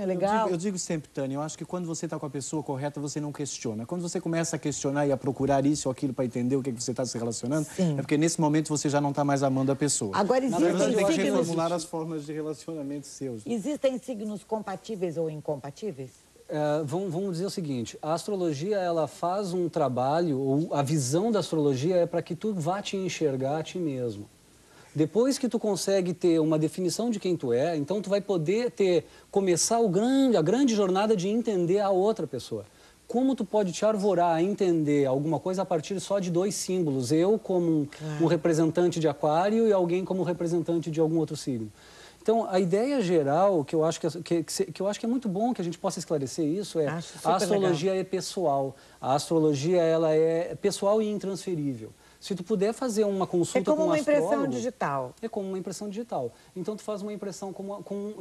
Speaker 2: legal.
Speaker 5: Eu digo sempre, Tânia, eu acho que quando você está com a pessoa correta, você não questiona. Quando você começa a questionar e a procurar isso ou aquilo para entender o que você está se relacionando, é porque nesse momento você já não está mais amando a pessoa.
Speaker 2: Agora, existem
Speaker 5: signos...
Speaker 2: signos...
Speaker 5: reformular as formas de relacionamento seus.
Speaker 2: Existem signos compatíveis ou incompatíveis?
Speaker 7: Vamos dizer o seguinte, a astrologia, ela faz um trabalho, ou a visão da astrologia é para que tu vá te enxergar a ti mesmo. Depois que tu consegue ter uma definição de quem tu é, então tu vai poder começar a grande jornada de entender a outra pessoa. Como tu pode te arvorar a entender alguma coisa a partir só de 2 símbolos, eu como um representante de Aquário e alguém como representante de algum outro signo. Então, a ideia geral, que eu acho que é muito bom que a gente possa esclarecer isso, é a astrologia é pessoal. A astrologia, ela é pessoal e intransferível. Se tu puder fazer uma consulta com um astrólogo... É como uma impressão digital. É como uma impressão digital. Então, tu faz uma impressão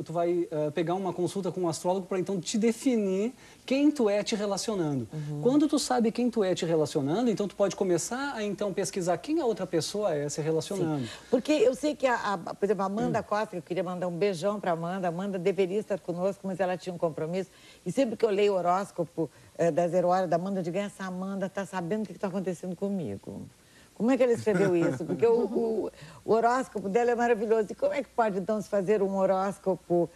Speaker 7: tu vai pegar uma consulta com um astrólogo para, então, te definir quem tu é te relacionando. Quando tu sabe quem tu é te relacionando, então, tu pode começar a, então, pesquisar quem a outra pessoa é se relacionando.
Speaker 2: Sim. Porque eu sei que, por exemplo, a Amanda Costa, eu queria mandar um beijão para a Amanda deveria estar conosco, mas ela tinha um compromisso. E sempre que eu leio o horóscopo da 0 Hora da Amanda, eu digo, essa Amanda está sabendo o que está acontecendo comigo. Como é que ela escreveu isso? Porque o horóscopo dela é maravilhoso. E como é que pode, então, se fazer um horóscopo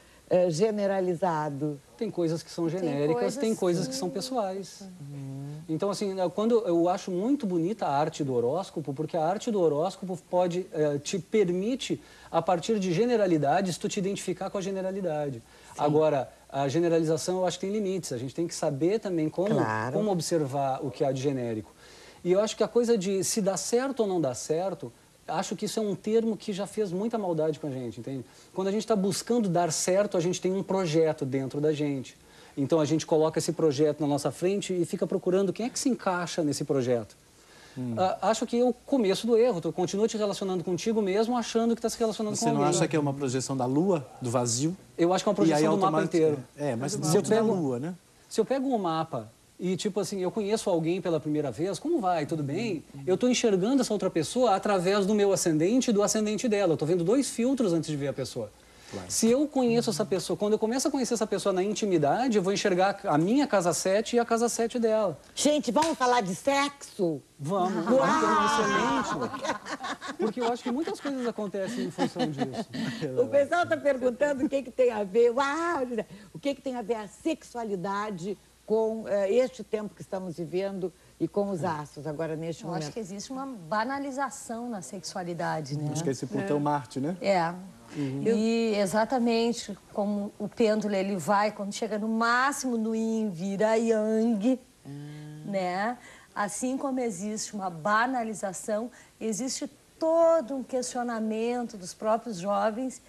Speaker 2: generalizado?
Speaker 7: Tem coisas que são genéricas, tem coisas que são pessoais. Então, assim, quando eu acho muito bonita a arte do horóscopo, porque a arte do horóscopo te permite, a partir de generalidades, tu te identificar com a generalidade. Sim. Agora, a generalização, eu acho que tem limites. A gente tem que saber também como observar o que há de genérico. E eu acho que a coisa de se dá certo ou não dá certo, acho que isso é um termo que já fez muita maldade com a gente, entende? Quando a gente está buscando dar certo, a gente tem um projeto dentro da gente. Então, a gente coloca esse projeto na nossa frente e fica procurando quem é que se encaixa nesse projeto. Acho que é o começo do erro. Tu continua te relacionando contigo mesmo, achando que está se relacionando com alguém.
Speaker 5: Você não acha que é uma projeção da Lua, do vazio?
Speaker 7: Eu acho que é uma projeção do mapa inteiro.
Speaker 5: Mas se eu pego a Lua, né?
Speaker 7: Se eu pego um mapa... E, tipo assim, eu conheço alguém pela primeira vez, como vai? Tudo bem? Eu estou enxergando essa outra pessoa através do meu ascendente e do ascendente dela. Eu estou vendo 2 filtros antes de ver a pessoa. Claro. Se eu conheço essa pessoa, quando eu começo a conhecer essa pessoa na intimidade, eu vou enxergar a minha casa 7 e a casa 7 dela.
Speaker 2: Gente, vamos falar de sexo?
Speaker 7: Vamos, excelente. Porque eu acho que muitas coisas acontecem em função disso.
Speaker 2: O pessoal está perguntando o que tem a ver, o que tem a ver a sexualidade com este tempo que estamos vivendo e com os astros agora neste momento.
Speaker 3: Eu acho que existe uma banalização na sexualidade, né?
Speaker 5: Acho que é esse Plutão Marte, né?
Speaker 3: E exatamente como o pêndulo, ele vai, quando chega no máximo no Yin, vira Yang, né? Assim como existe uma banalização, existe todo um questionamento dos próprios jovens,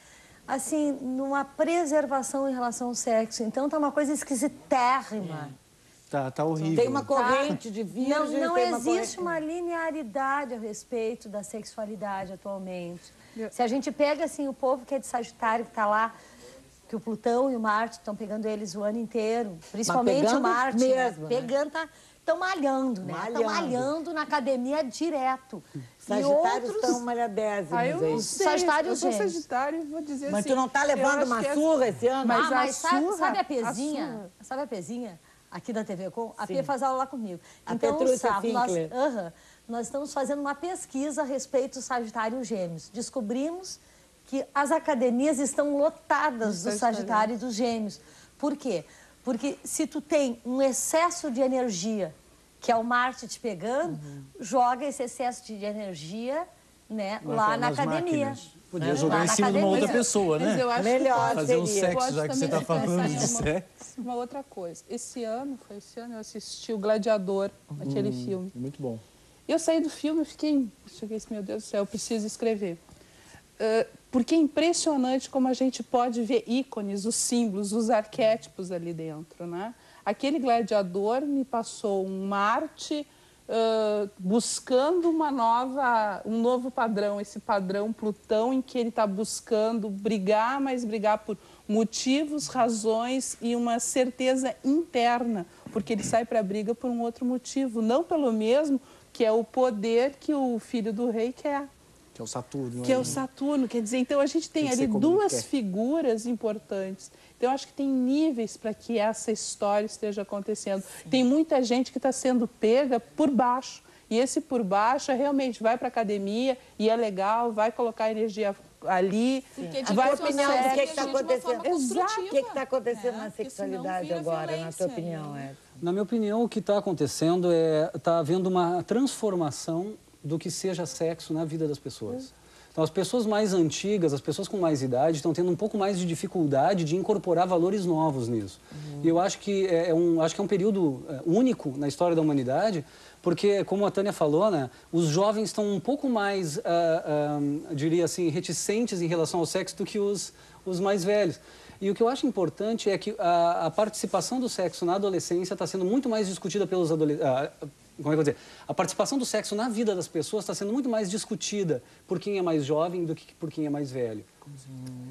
Speaker 3: assim, numa preservação em relação ao sexo. Então, tá uma coisa esquisitérrima.
Speaker 5: Tá horrível.
Speaker 2: Tem uma corrente de virgem.
Speaker 3: Não existe uma linearidade a respeito da sexualidade atualmente. Se a gente pega, assim, o povo que é de Sagitário, que está lá, que o Plutão e o Marte estão pegando eles o ano inteiro, principalmente o Marte.
Speaker 2: Mesmo,
Speaker 3: pegando, estão malhando, né? Estão malhando na academia direto.
Speaker 2: Sagitários estão malhadésimos.
Speaker 6: Eu não sei, eu sou Sagitário e vou dizer
Speaker 2: mas
Speaker 6: assim...
Speaker 2: Mas tu não tá levando uma surra esse ano?
Speaker 3: Mas sabe a Pezinha? Sabe a Pezinha? Aqui da TV Com? A Pê faz aula lá comigo. Então, nós estamos fazendo uma pesquisa a respeito do Sagitário e Gêmeos. Descobrimos que as academias estão lotadas do Sagitário e dos Gêmeos. Por quê? Porque se tu tem um excesso de energia, que é o Marte te pegando, joga esse excesso de energia, né, lá na academia.
Speaker 5: Podia jogar em cima de uma outra pessoa, né?
Speaker 6: Mas eu acho
Speaker 2: melhor
Speaker 6: que
Speaker 5: fazer um sexo, já que você está falando de sexo.
Speaker 6: Uma outra coisa. Esse ano eu assisti o Gladiador, aquele filme.
Speaker 5: Muito bom.
Speaker 6: Eu saí do filme e fiquei, meu Deus do céu, eu preciso escrever. Porque é impressionante como a gente pode ver ícones, os símbolos, os arquétipos ali dentro, né? Aquele gladiador me passou um Marte buscando um novo padrão, esse padrão Plutão em que ele está buscando brigar, mas brigar por motivos, razões e uma certeza interna, porque ele sai para a briga por um outro motivo, não pelo mesmo, que é o poder que o filho do rei quer.
Speaker 5: Que é o Saturno.
Speaker 6: Que é o Saturno, quer dizer, então a gente tem ali duas figuras importantes. Então, eu acho que tem níveis para que essa história esteja acontecendo. Sim. Tem muita gente que está sendo pega por baixo. E esse por baixo realmente vai para a academia e é legal, vai colocar energia ali.
Speaker 2: Vai opinião do que está acontecendo.
Speaker 6: Exato.
Speaker 2: O que está acontecendo na sexualidade agora, na tua opinião, Edson?
Speaker 7: Na minha opinião, o que está acontecendo está havendo uma transformação do que seja sexo na vida das pessoas. Então, as pessoas mais antigas, as pessoas com mais idade, estão tendo um pouco mais de dificuldade de incorporar valores novos nisso. E eu acho que é um período único na história da humanidade, porque, como a Tânia falou, né, os jovens estão um pouco mais, diria assim, reticentes em relação ao sexo do que os mais velhos. E o que eu acho importante é que a participação do sexo na adolescência está sendo muito mais discutida pelos adolescentes. Como é que eu vou dizer? A participação do sexo na vida das pessoas está sendo muito mais discutida por quem é mais jovem do que por quem é mais velho.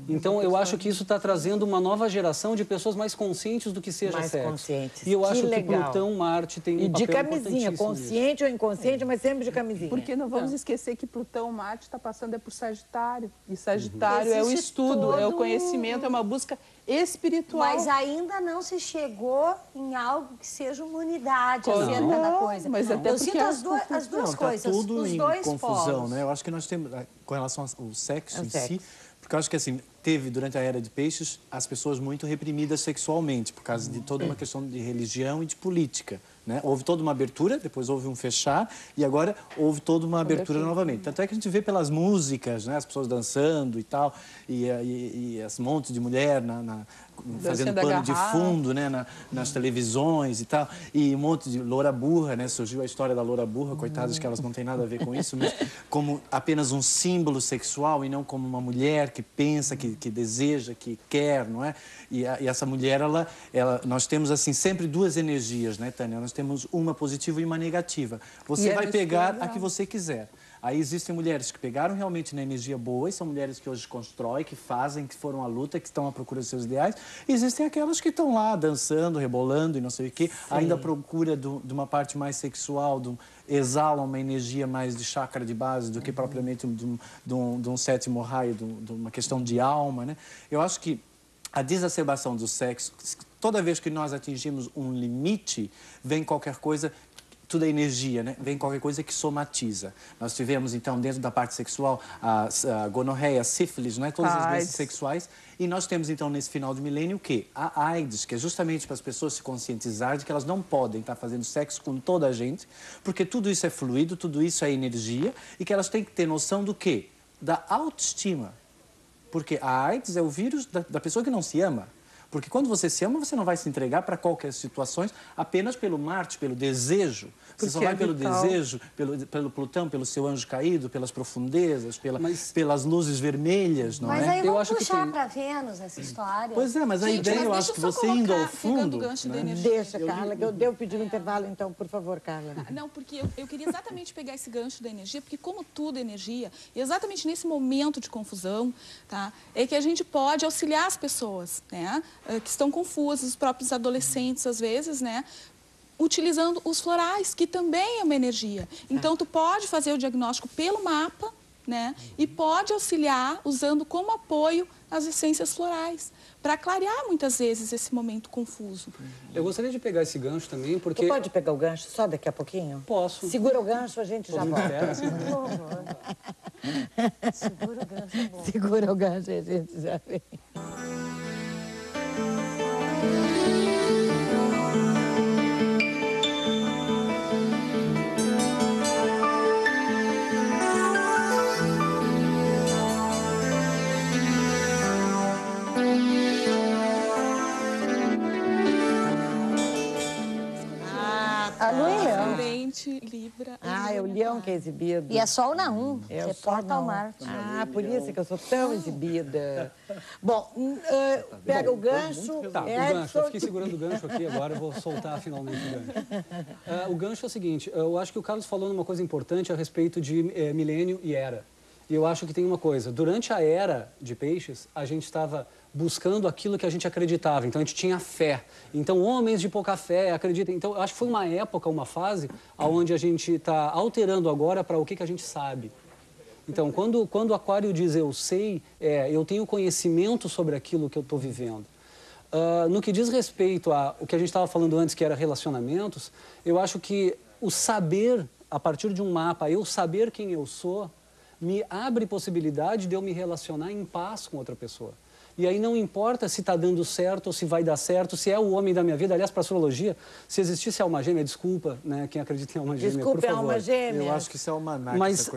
Speaker 7: Então, eu acho que isso está trazendo uma nova geração de pessoas mais conscientes do que seja
Speaker 2: mais
Speaker 7: sexo.
Speaker 2: Conscientes.
Speaker 7: E eu acho
Speaker 2: que
Speaker 7: Plutão, Marte tem um papel
Speaker 2: de camisinha, consciente
Speaker 7: nisso.
Speaker 2: ou inconsciente, mas sempre de camisinha.
Speaker 6: Porque não vamos esquecer que Plutão, Marte está passando por Sagitário. E Sagitário é o estudo, é o conhecimento, é uma busca espiritual.
Speaker 3: Mas ainda não se chegou em algo que seja uma unidade acerca da coisa.
Speaker 6: Mas até
Speaker 3: eu sinto as duas coisas,
Speaker 5: tá tudo
Speaker 3: os
Speaker 5: em
Speaker 3: dois
Speaker 5: confusão,
Speaker 3: polos.
Speaker 5: né? Eu acho que nós temos, com relação ao sexo em si, porque eu acho que assim, teve durante a Era de Peixes as pessoas muito reprimidas sexualmente, por causa de toda uma questão de religião e de política. Né? Houve toda uma abertura, depois houve um fechar e agora houve toda uma abertura novamente. Tanto é que a gente vê pelas músicas, né? As pessoas dançando e tal, e esse monte de mulher fazendo pano de fundo, né? nas televisões e tal, e um monte de loura burra, né? Surgiu a história da loura burra, coitadas que elas não têm nada a ver com isso, mas como apenas um símbolo sexual e não como uma mulher que pensa, que deseja, que quer, não é? E essa mulher, nós temos assim sempre duas energias, né, Tânia? Nós temos uma positiva e uma negativa. Você vai pegar a que você quiser. Aí existem mulheres que pegaram realmente na energia boa e são mulheres que hoje constroem, que fazem, que foram à luta, que estão à procura dos seus ideais. E existem aquelas que estão lá dançando, rebolando e não sei o quê, ainda à procura de uma parte mais sexual, exalam uma energia mais de chakra de base do que propriamente de um sétimo raio, de uma questão de alma, né? Eu acho que a desacebação do sexo, toda vez que nós atingimos um limite, vem qualquer coisa, tudo é energia, né? Vem qualquer coisa que somatiza. Nós tivemos, então, dentro da parte sexual, a gonorreia, a sífilis, né? Todas as doenças sexuais. E nós temos, então, nesse final do milênio, o quê? A AIDS, que é justamente para as pessoas se conscientizarem de que elas não podem estar fazendo sexo com toda a gente, porque tudo isso é fluido, tudo isso é energia, e que elas têm que ter noção do quê? Da autoestima. Porque a AIDS é o vírus da pessoa que não se ama. Porque quando você se ama, você não vai se entregar para qualquer situação apenas pelo Marte, pelo desejo. Você só vai pelo desejo, pelo Plutão, pelo seu anjo caído, pelas profundezas, pelas luzes vermelhas, não é?
Speaker 3: Mas aí vamos puxar para Vênus essa história.
Speaker 5: Pois é, mas a ideia, eu acho que você indo ao fundo...
Speaker 2: Deixa, Carla, que eu devo pedir um intervalo, então, por favor, Carla.
Speaker 4: Não, porque eu queria exatamente pegar esse gancho da energia, porque como tudo é energia, exatamente nesse momento de confusão, tá, é que a gente pode auxiliar as pessoas, né, que estão confusas, os próprios adolescentes, às vezes, né, utilizando os florais, que também é uma energia. Então, tu pode fazer o diagnóstico pelo mapa, né, e pode auxiliar usando como apoio as essências florais, para clarear muitas vezes esse momento confuso.
Speaker 7: Eu gostaria de pegar esse gancho também, porque...
Speaker 2: Tu pode pegar o gancho só daqui a pouquinho?
Speaker 7: Posso.
Speaker 2: Segura o gancho, a gente já volta.
Speaker 3: Segura o gancho, é bom.
Speaker 2: Segura o gancho e a gente já vem.
Speaker 4: A Lua em Leão. Libra.
Speaker 2: Eu o leão que é exibido.
Speaker 3: E é Sol na 1,
Speaker 2: É
Speaker 3: reporta ao Marte.
Speaker 2: Ah, por isso que eu sou tão exibida. Bom, pega o gancho.
Speaker 7: Tá, o gancho. Eu fiquei segurando o gancho aqui, agora eu vou soltar finalmente o gancho. O gancho é o seguinte, eu acho que o Carlos falou numa coisa importante a respeito de milênio e era. E eu acho que tem uma coisa, durante a era de peixes, a gente estava buscando aquilo que a gente acreditava, então a gente tinha fé. Então, homens de pouca fé acreditam. Então, eu acho que foi uma época, uma fase, onde a gente está alterando agora para o que a gente sabe. Então, quando o Aquário diz eu sei, eu tenho conhecimento sobre aquilo que eu estou vivendo. No que diz respeito ao que a gente estava falando antes, que era relacionamentos, eu acho que o saber, a partir de um mapa, eu saber quem eu sou, me abre possibilidade de eu me relacionar em paz com outra pessoa. E aí não importa se está dando certo ou se vai dar certo, se é o homem da minha vida. Aliás, para a astrologia, se existisse alma gêmea, desculpa, né, quem acredita em alma gêmea,
Speaker 2: desculpa,
Speaker 7: por favor.
Speaker 2: Alma gêmea.
Speaker 5: Eu acho que isso é almanac.
Speaker 7: Mas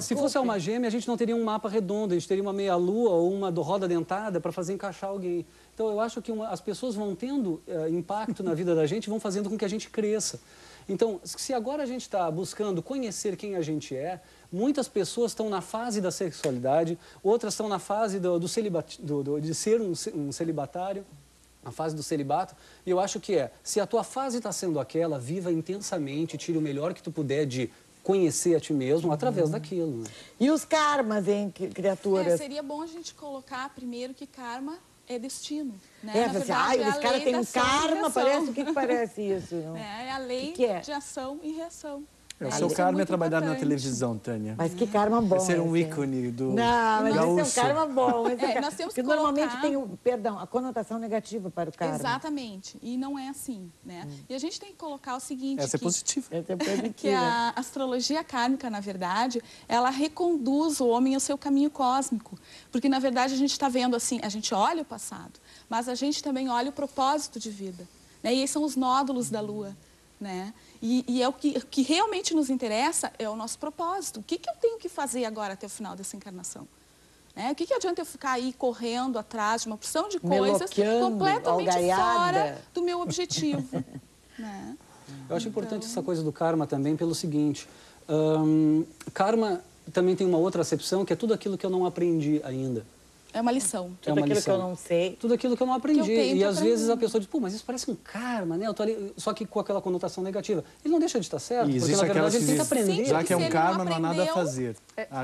Speaker 7: se fosse alma gêmea, a gente não teria um mapa redondo, a gente teria uma meia-lua ou uma roda dentada para fazer encaixar alguém. Então, eu acho que as pessoas vão tendo impacto na vida da gente, vão fazendo com que a gente cresça. Então, se agora a gente está buscando conhecer quem a gente é, muitas pessoas estão na fase da sexualidade, outras estão na fase de ser um celibatário, a fase do celibato. E eu acho que se a tua fase está sendo aquela, viva intensamente, tire o melhor que tu puder de conhecer a ti mesmo através daquilo. Né?
Speaker 2: E os karmas, hein, criaturas?
Speaker 4: Seria bom a gente colocar primeiro que karma é destino, né?
Speaker 2: Na verdade, esse cara tem um karma, parece, o que parece isso? Não?
Speaker 4: É a lei de ação e reação.
Speaker 5: O seu karma é trabalhar na televisão, Tânia.
Speaker 2: Mas que karma bom.
Speaker 5: É ser um ícone do
Speaker 2: Não, mas
Speaker 5: gaúcho.
Speaker 2: esse é um karma bom.
Speaker 4: Nós temos que
Speaker 2: normalmente tem a conotação negativa para o karma.
Speaker 4: Exatamente. E não é assim, né? E a gente tem que colocar o seguinte...
Speaker 5: Essa é positiva.
Speaker 4: Que a astrologia kármica, na verdade, ela reconduz o homem ao seu caminho cósmico. Porque, na verdade, a gente está vendo assim, a gente olha o passado, mas a gente também olha o propósito de vida. Né? E esses são os nódulos da Lua, né? E é o que realmente nos interessa é o nosso propósito. O que eu tenho que fazer agora até o final dessa encarnação? Né? O que adianta eu ficar aí correndo atrás de uma porção de coisas completamente fora do meu objetivo? Né?
Speaker 7: Eu acho importante essa coisa do karma também pelo seguinte, karma também tem uma outra acepção que é tudo aquilo que eu não aprendi ainda.
Speaker 4: É uma lição.
Speaker 2: Tudo aquilo que eu não sei.
Speaker 7: Tudo aquilo que eu não aprendi. E às vezes a pessoa diz, pô, mas isso parece um karma, né? Eu tô ali, só que com aquela conotação negativa. Ele não deixa de estar certo, porque na verdade ele tem que aprender.
Speaker 5: Já que é um karma, não há nada a fazer.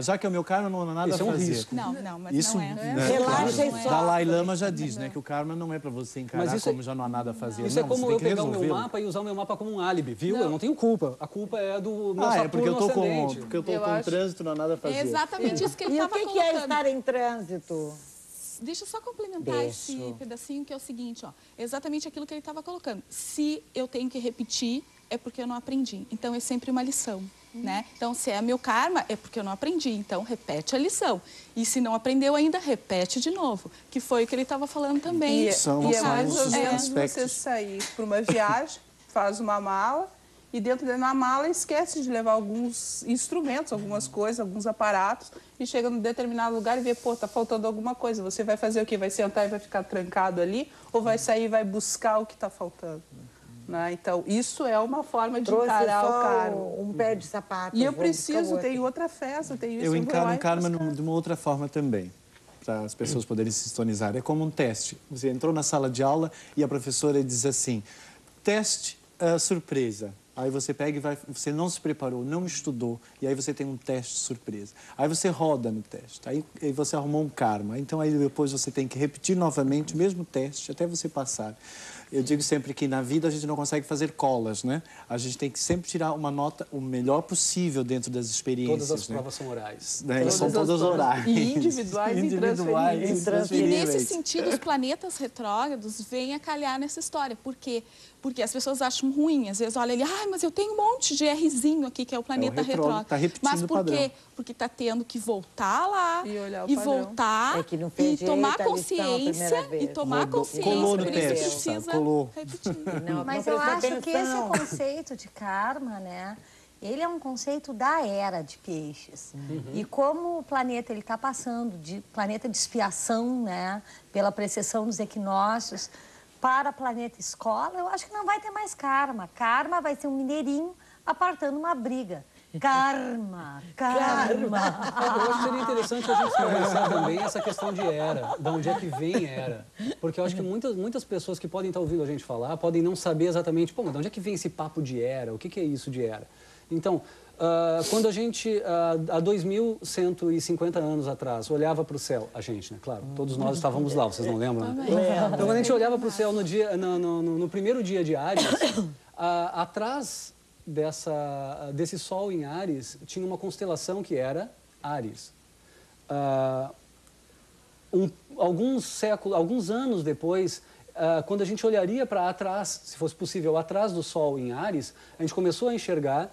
Speaker 5: Já que é o meu karma, não há nada a fazer.
Speaker 7: Isso é um risco.
Speaker 4: Não, mas
Speaker 5: isso,
Speaker 4: não é.
Speaker 5: Né?
Speaker 2: Relaxa e só.
Speaker 5: Dalai Lama já diz, né, que o karma não é para você encarar como já não há nada a fazer.
Speaker 7: Isso é como eu pegar o meu mapa e usar o meu mapa como um álibi, viu? Eu não tenho culpa. A culpa é do meu Saturno
Speaker 5: porque eu tô
Speaker 7: ascendente.
Speaker 5: Porque eu tô com trânsito, não há nada a fazer.
Speaker 4: É exatamente isso que ele estava colocando.
Speaker 2: E o que é estar em trânsito?
Speaker 4: Deixa eu só complementar esse pedacinho, que é o seguinte, exatamente aquilo que ele estava colocando. Se eu tenho que repetir, é porque eu não aprendi. Então, é sempre uma lição, né? Então, se é meu karma, é porque eu não aprendi. Então, repete a lição. E se não aprendeu ainda, repete de novo. Que foi o que ele estava falando também.
Speaker 6: E é mais ou menos você sair para uma viagem, faz uma mala, e dentro da mala esquece de levar alguns instrumentos, algumas coisas, alguns aparatos, e chega num determinado lugar e vê, pô, tá faltando alguma coisa. Você vai fazer o quê? Vai sentar e vai ficar trancado ali? Ou vai sair e vai buscar o que está faltando? Né? Então, isso é uma forma de encarar o karma.
Speaker 2: Um pé de sapato.
Speaker 6: E eu preciso, tem outra festa, tem isso.
Speaker 5: Eu encaro o karma de uma outra forma também, para as pessoas poderem se sintonizar. É como um teste. Você entrou na sala de aula e a professora diz assim, teste surpresa. Aí você pega e vai, você não se preparou, não estudou, e aí você tem um teste surpresa. Aí você roda no teste, aí você arrumou um karma. Então aí depois você tem que repetir novamente o mesmo teste até você passar. Eu digo sempre que na vida a gente não consegue fazer colas, né? A gente tem que sempre tirar uma nota o melhor possível dentro das experiências.
Speaker 7: Todas as provas são orais.
Speaker 5: Né? São todas orais.
Speaker 6: E individuais e transferíveis.
Speaker 4: E nesse sentido, os planetas retrógrados vêm a calhar nessa história. Por quê? Porque as pessoas acham ruim. Às vezes olha ali, mas eu tenho um monte de Rzinho aqui, que é o planeta retrógrado.
Speaker 5: Tá repetindo
Speaker 4: mas por quê? Porque está tendo que voltar lá e voltar e tomar consciência e tomar consciência. Por isso que precisa repetir.
Speaker 3: Mas eu acho que esse conceito de karma, né? Ele é um conceito da era de peixes. E como o planeta está passando de planeta de expiação, né? Pela precessão dos equinócios, para planeta escola, eu acho que não vai ter mais karma. Karma vai ser um mineirinho apartando uma briga. Karma.
Speaker 7: Eu acho que seria interessante a gente conversar também essa questão de era, de onde é que vem era. Porque eu acho que muitas pessoas que podem estar ouvindo a gente falar podem não saber exatamente, pô, mas de onde é que vem esse papo de era? O que é isso de era? Então, quando a gente, há 2.150 anos atrás, olhava para o céu, a gente, né? Claro, todos nós estávamos lá, vocês não lembram? Né? Então, quando a gente olhava para o céu no primeiro dia de Áries, atrás desse Sol em Áries, tinha uma constelação que era Áries. Alguns anos depois, quando a gente olharia para trás, se fosse possível, atrás do Sol em Áries, a gente começou a enxergar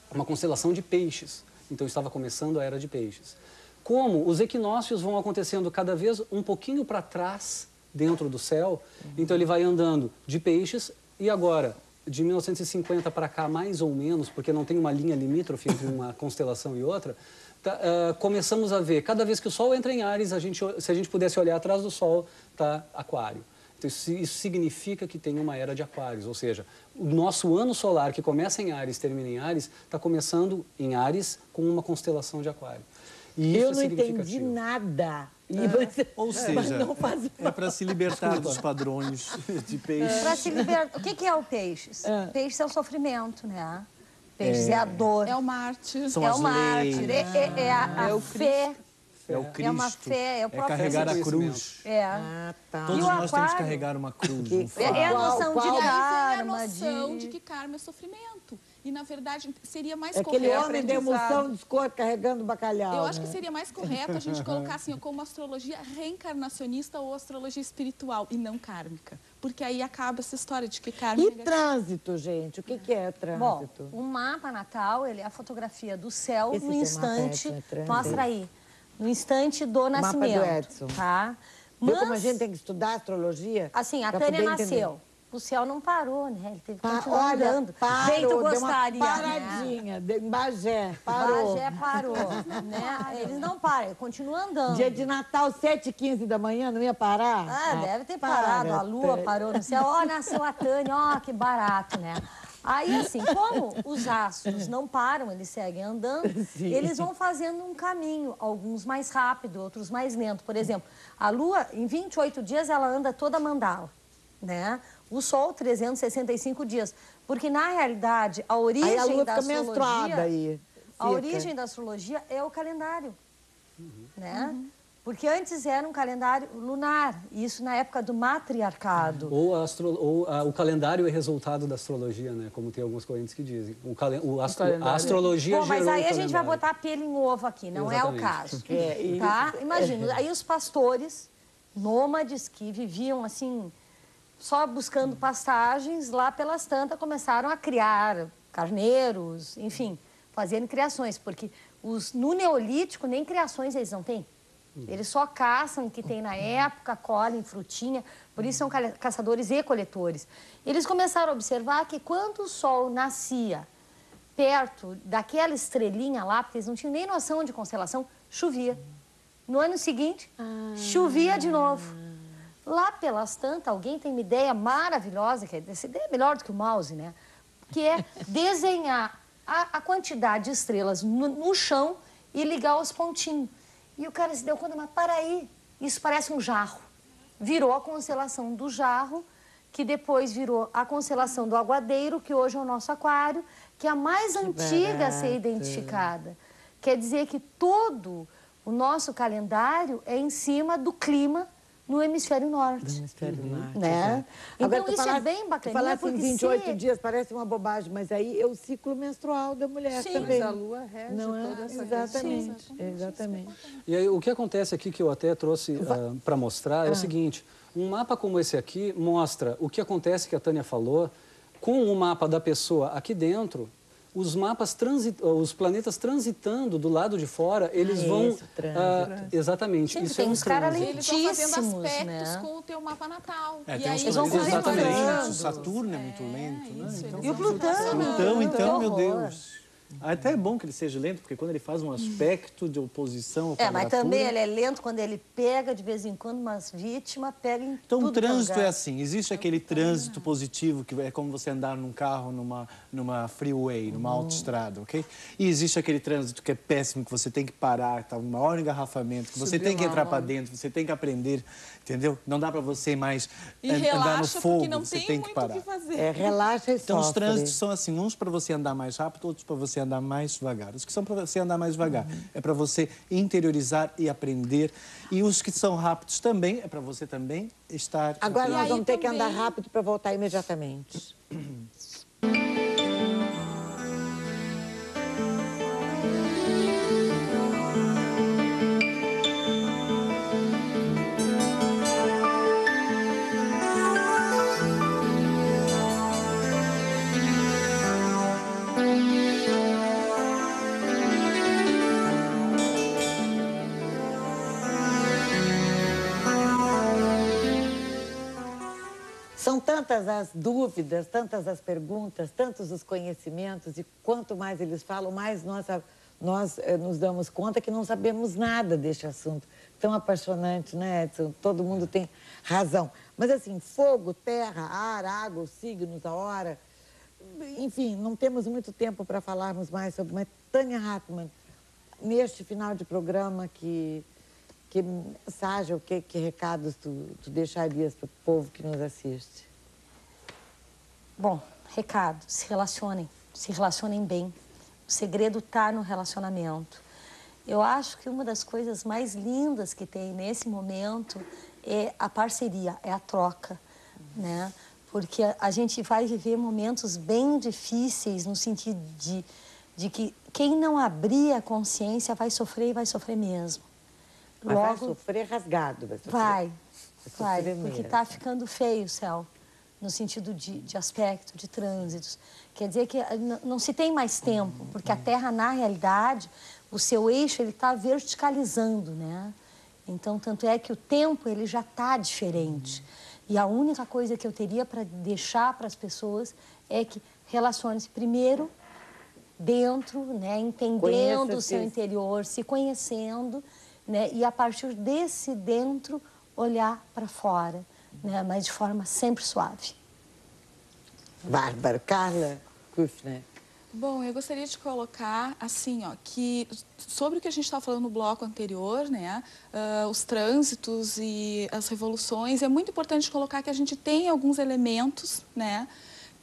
Speaker 7: uma constelação de peixes. Então, estava começando a era de peixes. Como os equinócios vão acontecendo cada vez um pouquinho para trás dentro do céu, então ele vai andando de peixes e agora, de 1950 para cá, mais ou menos, porque não tem uma linha limítrofe entre uma constelação e outra, começamos a ver, cada vez que o Sol entra em Áries, se a gente pudesse olhar atrás do Sol, está Aquário. Então, isso significa que tem uma era de Aquários, ou seja, o nosso ano solar, que começa em Áries, termina em Áries, está começando em Áries com uma constelação de Aquário. E
Speaker 2: eu não entendi nada.
Speaker 5: Ou seja, é para se libertar dos padrões de peixe.
Speaker 3: Para se libertar. O que é o peixes? Peixes é o sofrimento, né? Peixes é a dor.
Speaker 4: É o mártir.
Speaker 5: São as leis.
Speaker 3: É a fé.
Speaker 5: É o Cristo.
Speaker 3: É uma fé, é o próprio
Speaker 5: carregar a cruz.
Speaker 2: Tá.
Speaker 5: Todos nós temos que carregar uma cruz.
Speaker 3: É a noção de karma.
Speaker 4: A noção de que karma é sofrimento. E, na verdade, seria mais correto...
Speaker 2: Aquele homem da emoção de escor carregando bacalhau.
Speaker 4: Eu acho que seria mais correto a gente colocar assim, como astrologia reencarnacionista ou astrologia espiritual, e não kármica. Porque aí acaba essa história de que karma...
Speaker 2: E trânsito, gente? O que é trânsito?
Speaker 3: Bom, o mapa natal, ele é a fotografia do céu no instante... Mostra aí. No instante do nascimento.
Speaker 2: Mapa do Edson.
Speaker 3: Tá?
Speaker 2: Mas como a gente tem que estudar astrologia?
Speaker 3: Assim, a Tânia nasceu. O céu não parou, né? Ele teve que continuar andando. Bem, tu gostaria,
Speaker 2: deu uma paradinha, né? Em Bagé, parou.
Speaker 3: Bagé parou, né? Eles não param, continuam andando.
Speaker 2: Dia de Natal, 7h15 da manhã, não ia parar?
Speaker 3: Deve ter parado. A lua parou no céu. Ó, nasceu a Tânia, ó, que barato, né? Aí, assim, como os astros não param, eles seguem andando, eles vão fazendo um caminho, alguns mais rápido, outros mais lento. Por exemplo, a Lua, em 28 dias, ela anda toda mandala, né? O Sol, 365 dias. Porque, na realidade, a origem
Speaker 2: aí a Lua
Speaker 3: da
Speaker 2: fica menstruada aí.
Speaker 3: A origem da astrologia é o calendário, né? Porque antes era um calendário lunar, isso na época do matriarcado.
Speaker 7: O calendário é resultado da astrologia, né? Como tem algumas correntes que dizem. A astrologia gerou
Speaker 3: mas aí a gente vai botar pelo em ovo aqui, não é o caso. Tá? Imagina, aí os pastores nômades que viviam assim, só buscando pastagens, lá pelas tantas começaram a criar carneiros, enfim, fazendo criações, porque no Neolítico nem criações eles não têm. Eles só caçam o que tem na época, colhem frutinha, por isso são caçadores e coletores. Eles começaram a observar que quando o Sol nascia perto daquela estrelinha lá, porque eles não tinham nem noção de constelação, chovia. No ano seguinte, chovia de novo. Lá pelas tantas, alguém tem uma ideia maravilhosa, que essa ideia é melhor do que o mouse, né? Que é desenhar a quantidade de estrelas no chão e ligar os pontinhos. E o cara se deu conta, mas para aí, isso parece um jarro. Virou a constelação do jarro, que depois virou a constelação do aguadeiro, que hoje é o nosso aquário, que é a mais antiga a ser identificada. Quer dizer que todo o nosso calendário é em cima do clima no hemisfério norte. No hemisfério norte, né? Então, agora, isso é bem bacana.
Speaker 2: Falar assim, 28 dias parece uma bobagem, mas aí é o ciclo menstrual da mulher também.
Speaker 6: Mas a lua rege toda essa
Speaker 2: exatamente, exatamente.
Speaker 7: E aí, o que acontece aqui, que eu até trouxe para mostrar, é o seguinte. Um mapa como esse aqui mostra o que acontece, que a Tânia falou, com o mapa da pessoa aqui dentro. Os planetas transitando do lado de fora, eles vão... exatamente,
Speaker 3: gente,
Speaker 7: isso
Speaker 3: tem
Speaker 7: é um
Speaker 3: uns caras
Speaker 4: lentíssimos, eles vão fazendo aspectos,
Speaker 3: né?
Speaker 4: com o teu mapa natal.
Speaker 5: E
Speaker 4: aí
Speaker 5: aí
Speaker 3: eles vão
Speaker 5: exatamente,
Speaker 3: fazendo.
Speaker 5: o Saturno é muito lento, né?
Speaker 3: E o Plutão.
Speaker 5: Então, meu Deus. Até é bom que ele seja lento, porque quando ele faz um aspecto de oposição...
Speaker 3: Mas também ele é lento quando ele pega, de vez em quando, umas vítimas, pega em
Speaker 5: Então,
Speaker 3: tudo
Speaker 5: o trânsito
Speaker 3: lugar.
Speaker 5: é assim, existe aquele trânsito positivo, que é como você andar num carro numa freeway, numa autoestrada, ok? E existe aquele trânsito que é péssimo, que você tem que parar, tá um maior engarrafamento, que você tem que entrar para dentro, você tem que aprender, entendeu? Não dá para você mais andar no fogo, você tem que parar.
Speaker 2: Relaxa e
Speaker 5: Então, os
Speaker 2: sofre.
Speaker 5: trânsitos são assim, uns para você andar mais rápido, outros para você andar mais devagar. Os que são para você andar mais devagar é para você interiorizar e aprender. E os que são rápidos também é para você também estar...
Speaker 2: Agora nós vamos ter que andar rápido para voltar imediatamente. São tantas as dúvidas, tantas as perguntas, tantos os conhecimentos, e quanto mais eles falam, mais nós nos damos conta que não sabemos nada deste assunto. Tão apaixonante, né, Edson? Todo mundo tem razão. Mas assim, fogo, terra, ar, água, os signos, a hora... Enfim, não temos muito tempo para falarmos mais sobre... Mas, Tânia Hartmann, neste final de programa, que mensagem, que recados tu deixarias para o povo que nos assiste?
Speaker 3: Bom, recado, se relacionem bem. O segredo está no relacionamento. Eu acho que uma das coisas mais lindas que tem nesse momento é a parceria, é a troca, né? Porque a gente vai viver momentos bem difíceis no sentido de que quem não abrir a consciência vai sofrer e vai sofrer mesmo.
Speaker 2: Mas vai sofrer rasgado.
Speaker 3: Vai, porque está ficando feio o céu, no sentido de aspecto, de trânsitos. Quer dizer que não se tem mais tempo, porque a Terra, na realidade, o seu eixo está verticalizando, né? Então, tanto é que o tempo ele já está diferente. E a única coisa que eu teria para deixar para as pessoas é que relacione-se primeiro dentro, né? Entendendo o seu interior, se conhecendo, né? E a partir desse dentro, olhar para fora, né? Mas de forma sempre suave.
Speaker 2: Bárbara, Carla Kuffner.
Speaker 4: Bom, eu gostaria de colocar, assim, ó, que sobre o que a gente estava falando no bloco anterior, né, os trânsitos e as revoluções, é muito importante colocar que a gente tem alguns elementos, né,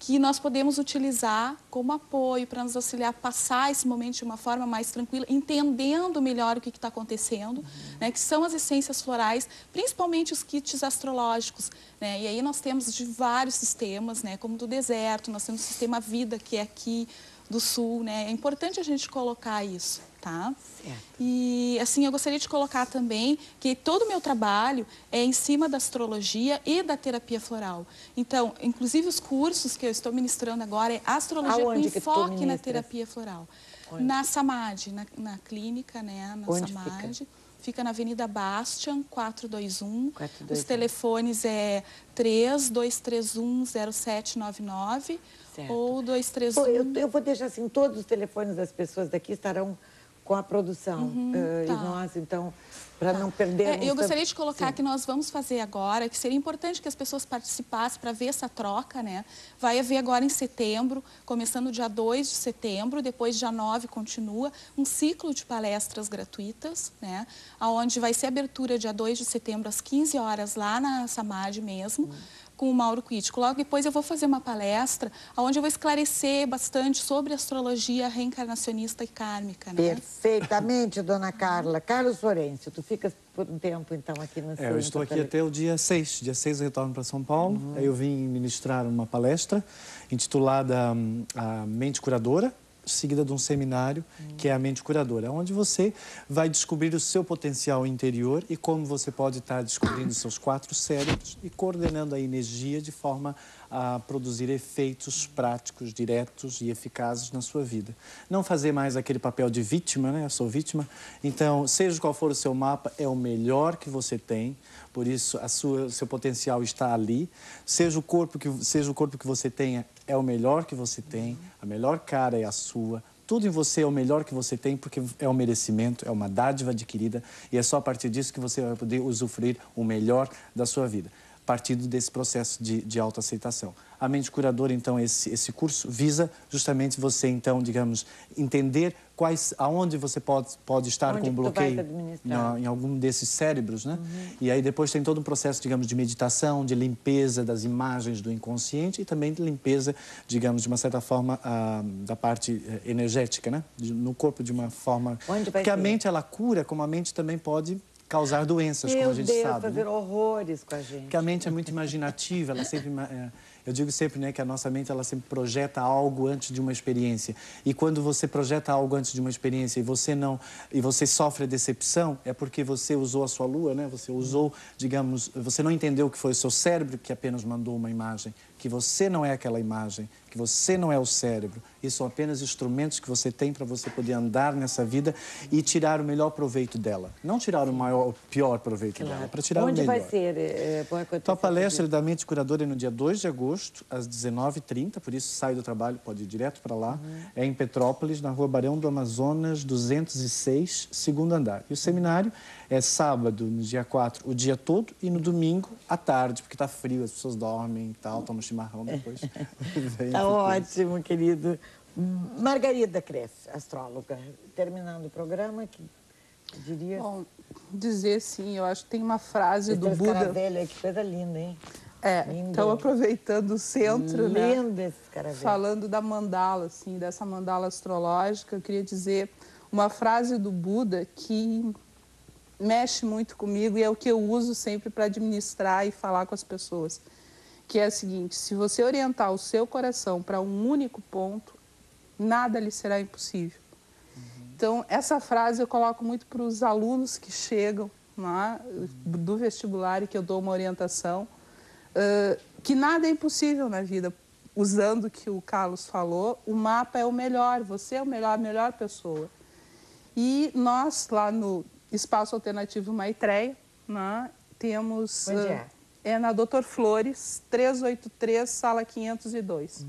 Speaker 4: que nós podemos utilizar como apoio para nos auxiliar a passar esse momento de uma forma mais tranquila, entendendo melhor o que está acontecendo, né, que são as essências florais, principalmente os kits astrológicos, né, e aí nós temos de vários sistemas, né, como do deserto, nós temos o sistema Vida, que é aqui do sul, né, é importante a gente colocar isso, tá? Certo. E, assim, eu gostaria de colocar também que todo o meu trabalho é em cima da astrologia e da terapia floral. Então, inclusive os cursos que eu estou ministrando agora é astrologia com enfoque na terapia floral. Onde? Na Samadhi, na clínica, né, na
Speaker 2: Onde
Speaker 4: Samadhi. Fica na Avenida Bastian, 421. Os telefones é 32310799 ou 231...
Speaker 2: Eu vou deixar assim, todos os telefones das pessoas daqui estarão com a produção. E nós, então, para não perdermos...
Speaker 4: eu gostaria de colocar que nós vamos fazer agora, que seria importante que as pessoas participassem para ver essa troca, né? Vai haver agora em setembro, começando dia 2 de setembro, depois dia 9 continua, um ciclo de palestras gratuitas, né? Onde vai ser abertura dia 2 de setembro às 15 horas lá na Samadhi mesmo, com o Mauro Quitico. Logo depois eu vou fazer uma palestra onde eu vou esclarecer bastante sobre astrologia reencarnacionista e kármica, né?
Speaker 2: Perfeitamente, dona Carla. Carlos Florencio, tu ficas por um tempo, então, aqui no centro?
Speaker 5: Eu estou aqui até o dia 6. Dia 6 eu retorno para São Paulo. Aí eu vim ministrar uma palestra intitulada A Mente Curadora, seguida de um seminário que é a Mente Curadora, onde você vai descobrir o seu potencial interior e como você pode estar descobrindo seus 4 cérebros e coordenando a energia de forma a produzir efeitos práticos, diretos e eficazes na sua vida. Não fazer mais aquele papel de vítima, né? Eu sou vítima. Então, seja qual for o seu mapa, é o melhor que você tem. Por isso, seu potencial está ali. Seja o corpo que você tenha, é o melhor que você tem. A melhor cara é a sua. tudo em você é o melhor que você tem, porque é um merecimento, é uma dádiva adquirida, e é só a partir disso que você vai poder usufruir o melhor da sua vida, partindo desse processo de autoaceitação. A mente curadora, então, esse curso visa justamente você, então, digamos, entender aonde você pode estar com um bloqueio em algum desses cérebros, né? E aí depois tem todo um processo, digamos, de meditação, de limpeza das imagens do inconsciente e também de limpeza, digamos, de uma certa forma, da parte energética, né? No corpo de uma forma... Porque a mente, ela cura, como a mente também pode causar doenças, como a gente sabe.
Speaker 2: Fazer horrores com a gente.
Speaker 5: Porque a mente é muito imaginativa, ela sempre... Eu digo sempre, né, que a nossa mente, ela sempre projeta algo antes de uma experiência. E quando você projeta algo antes de uma experiência e você sofre a decepção, é porque você usou a sua lua, né? Você usou, digamos, você não entendeu que foi o seu cérebro que apenas mandou uma imagem, que você não é aquela imagem, que você não é o cérebro. Isso são apenas instrumentos que você tem para você poder andar nessa vida e tirar o melhor proveito dela. Não tirar o pior proveito dela, para tirar o melhor.
Speaker 2: Onde vai ser?
Speaker 5: Então, a palestra da Mente Curadora é no dia 2 de agosto, às 19h30, por isso sai do trabalho, pode ir direto para lá. É em Petrópolis, na Rua Barão do Amazonas, 206, segundo andar. E o seminário é sábado, no dia 4, o dia todo, e no domingo, à tarde, porque está frio, as pessoas dormem e tal, tomam chimarrão depois.
Speaker 2: Tá ótimo, querido. Margarida Cresce, astróloga, terminando o programa, que diria...
Speaker 6: Bom, dizer sim, eu acho que tem uma frase do Buda...
Speaker 2: Escaravelho, que coisa linda, hein?
Speaker 6: Então, aproveitando o centro, né?
Speaker 2: Lindo esse escaravelho.
Speaker 6: Falando da mandala, assim, dessa mandala astrológica, eu queria dizer uma frase do Buda que mexe muito comigo e é o que eu uso sempre para administrar e falar com as pessoas, que é a seguinte: se você orientar o seu coração para um único ponto, nada lhe será impossível. Então, essa frase eu coloco muito para os alunos que chegam lá, do vestibular e que eu dou uma orientação, que nada é impossível na vida. Usando o que o Carlos falou, o mapa é o melhor, você é o melhor, a melhor pessoa. E nós, lá no Espaço Alternativo Maitreya, né, temos...
Speaker 2: Onde é?
Speaker 6: É na Doutor Flores, 383, sala 502.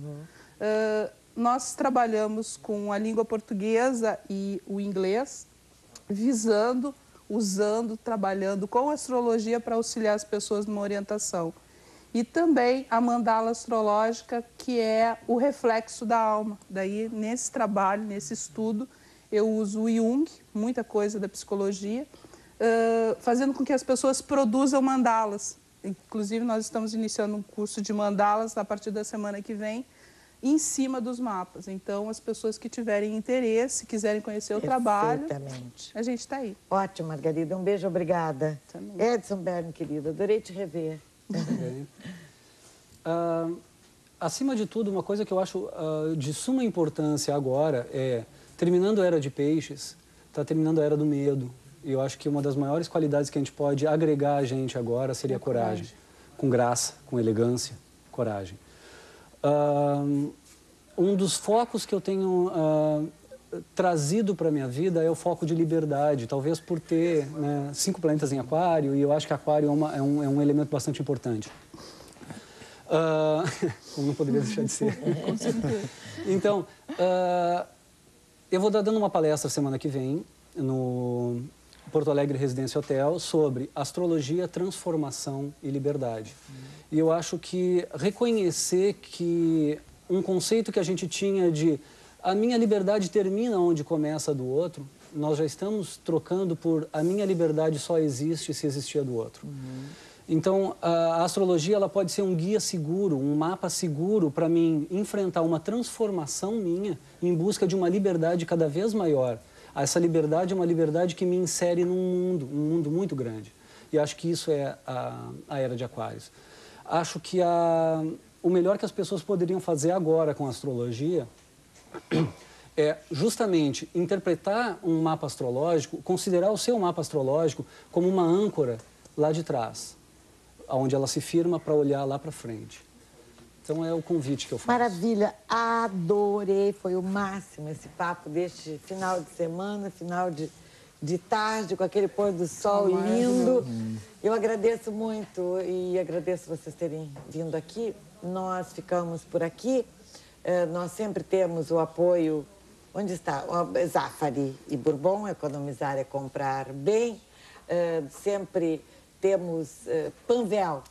Speaker 6: Nós trabalhamos com a língua portuguesa e o inglês, trabalhando com astrologia para auxiliar as pessoas numa orientação. E também a mandala astrológica, que é o reflexo da alma. Daí, nesse trabalho, nesse estudo, eu uso o Jung, muita coisa da psicologia, fazendo com que as pessoas produzam mandalas. Inclusive, nós estamos iniciando um curso de mandalas a partir da semana que vem, em cima dos mapas. Então, as pessoas que tiverem interesse, quiserem conhecer o trabalho, a gente está aí.
Speaker 2: Ótimo, Margarida. Um beijo, obrigada. Também. Edson Berno, querido, adorei te rever.
Speaker 7: Acima de tudo, uma coisa que eu acho de suma importância agora é, terminando a Era de Peixes, está terminando a Era do Medo. E eu acho que uma das maiores qualidades que a gente pode agregar a gente agora seria a coragem. Com graça, com elegância, coragem. Um dos focos que eu tenho trazido para a minha vida é o foco de liberdade, talvez por ter 5 planetas em aquário, e eu acho que aquário é um elemento bastante importante. Como não poderia deixar de ser.
Speaker 6: Com certeza.
Speaker 7: Então, eu vou estar dando uma palestra semana que vem no Porto Alegre Residência Hotel sobre astrologia, transformação e liberdade. E eu acho que reconhecer que um conceito que a gente tinha de a minha liberdade termina onde começa a do outro, nós já estamos trocando por a minha liberdade só existe se existir a do outro. Então, a astrologia ela pode ser um guia seguro, um mapa seguro para mim enfrentar uma transformação minha em busca de uma liberdade cada vez maior. Essa liberdade é uma liberdade que me insere num mundo muito grande. E acho que isso é a Era de Aquários. Acho que o melhor que as pessoas poderiam fazer agora com a astrologia é justamente interpretar um mapa astrológico, considerar o seu mapa astrológico como uma âncora lá de trás, onde ela se firma para olhar lá para frente. Então é o convite que eu faço.
Speaker 2: Maravilha, adorei, foi o máximo esse papo deste final de semana, final de tarde, com aquele pôr do sol lindo. Eu agradeço muito e agradeço vocês terem vindo aqui. Nós ficamos por aqui. Nós sempre temos o apoio Onde está? Zafari e Bourbon, economizar é comprar bem. Sempre temos Panvel,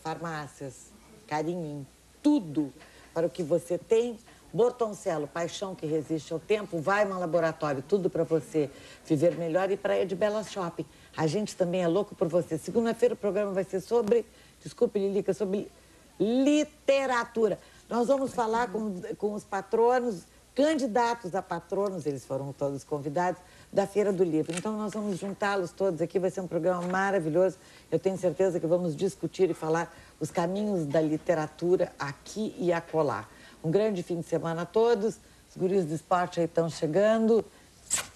Speaker 2: farmácias, carinho em tudo para o que você tem. Bortoncello, paixão que resiste ao tempo. Weiman Laboratório, tudo para você viver melhor. E Praia de Belas Shopping. A gente também é louco por você. Segunda-feira o programa vai ser sobre, desculpe, Lilica, sobre literatura. Nós vamos falar com os patronos, candidatos a patronos, eles foram todos convidados, da Feira do Livro. Então, nós vamos juntá-los todos aqui, vai ser um programa maravilhoso. Eu tenho certeza que vamos discutir e falar os caminhos da literatura aqui e acolá. Um grande fim de semana a todos. Os guris do esporte aí estão chegando.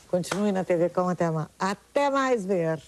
Speaker 2: Continue na TV Com até mais ver.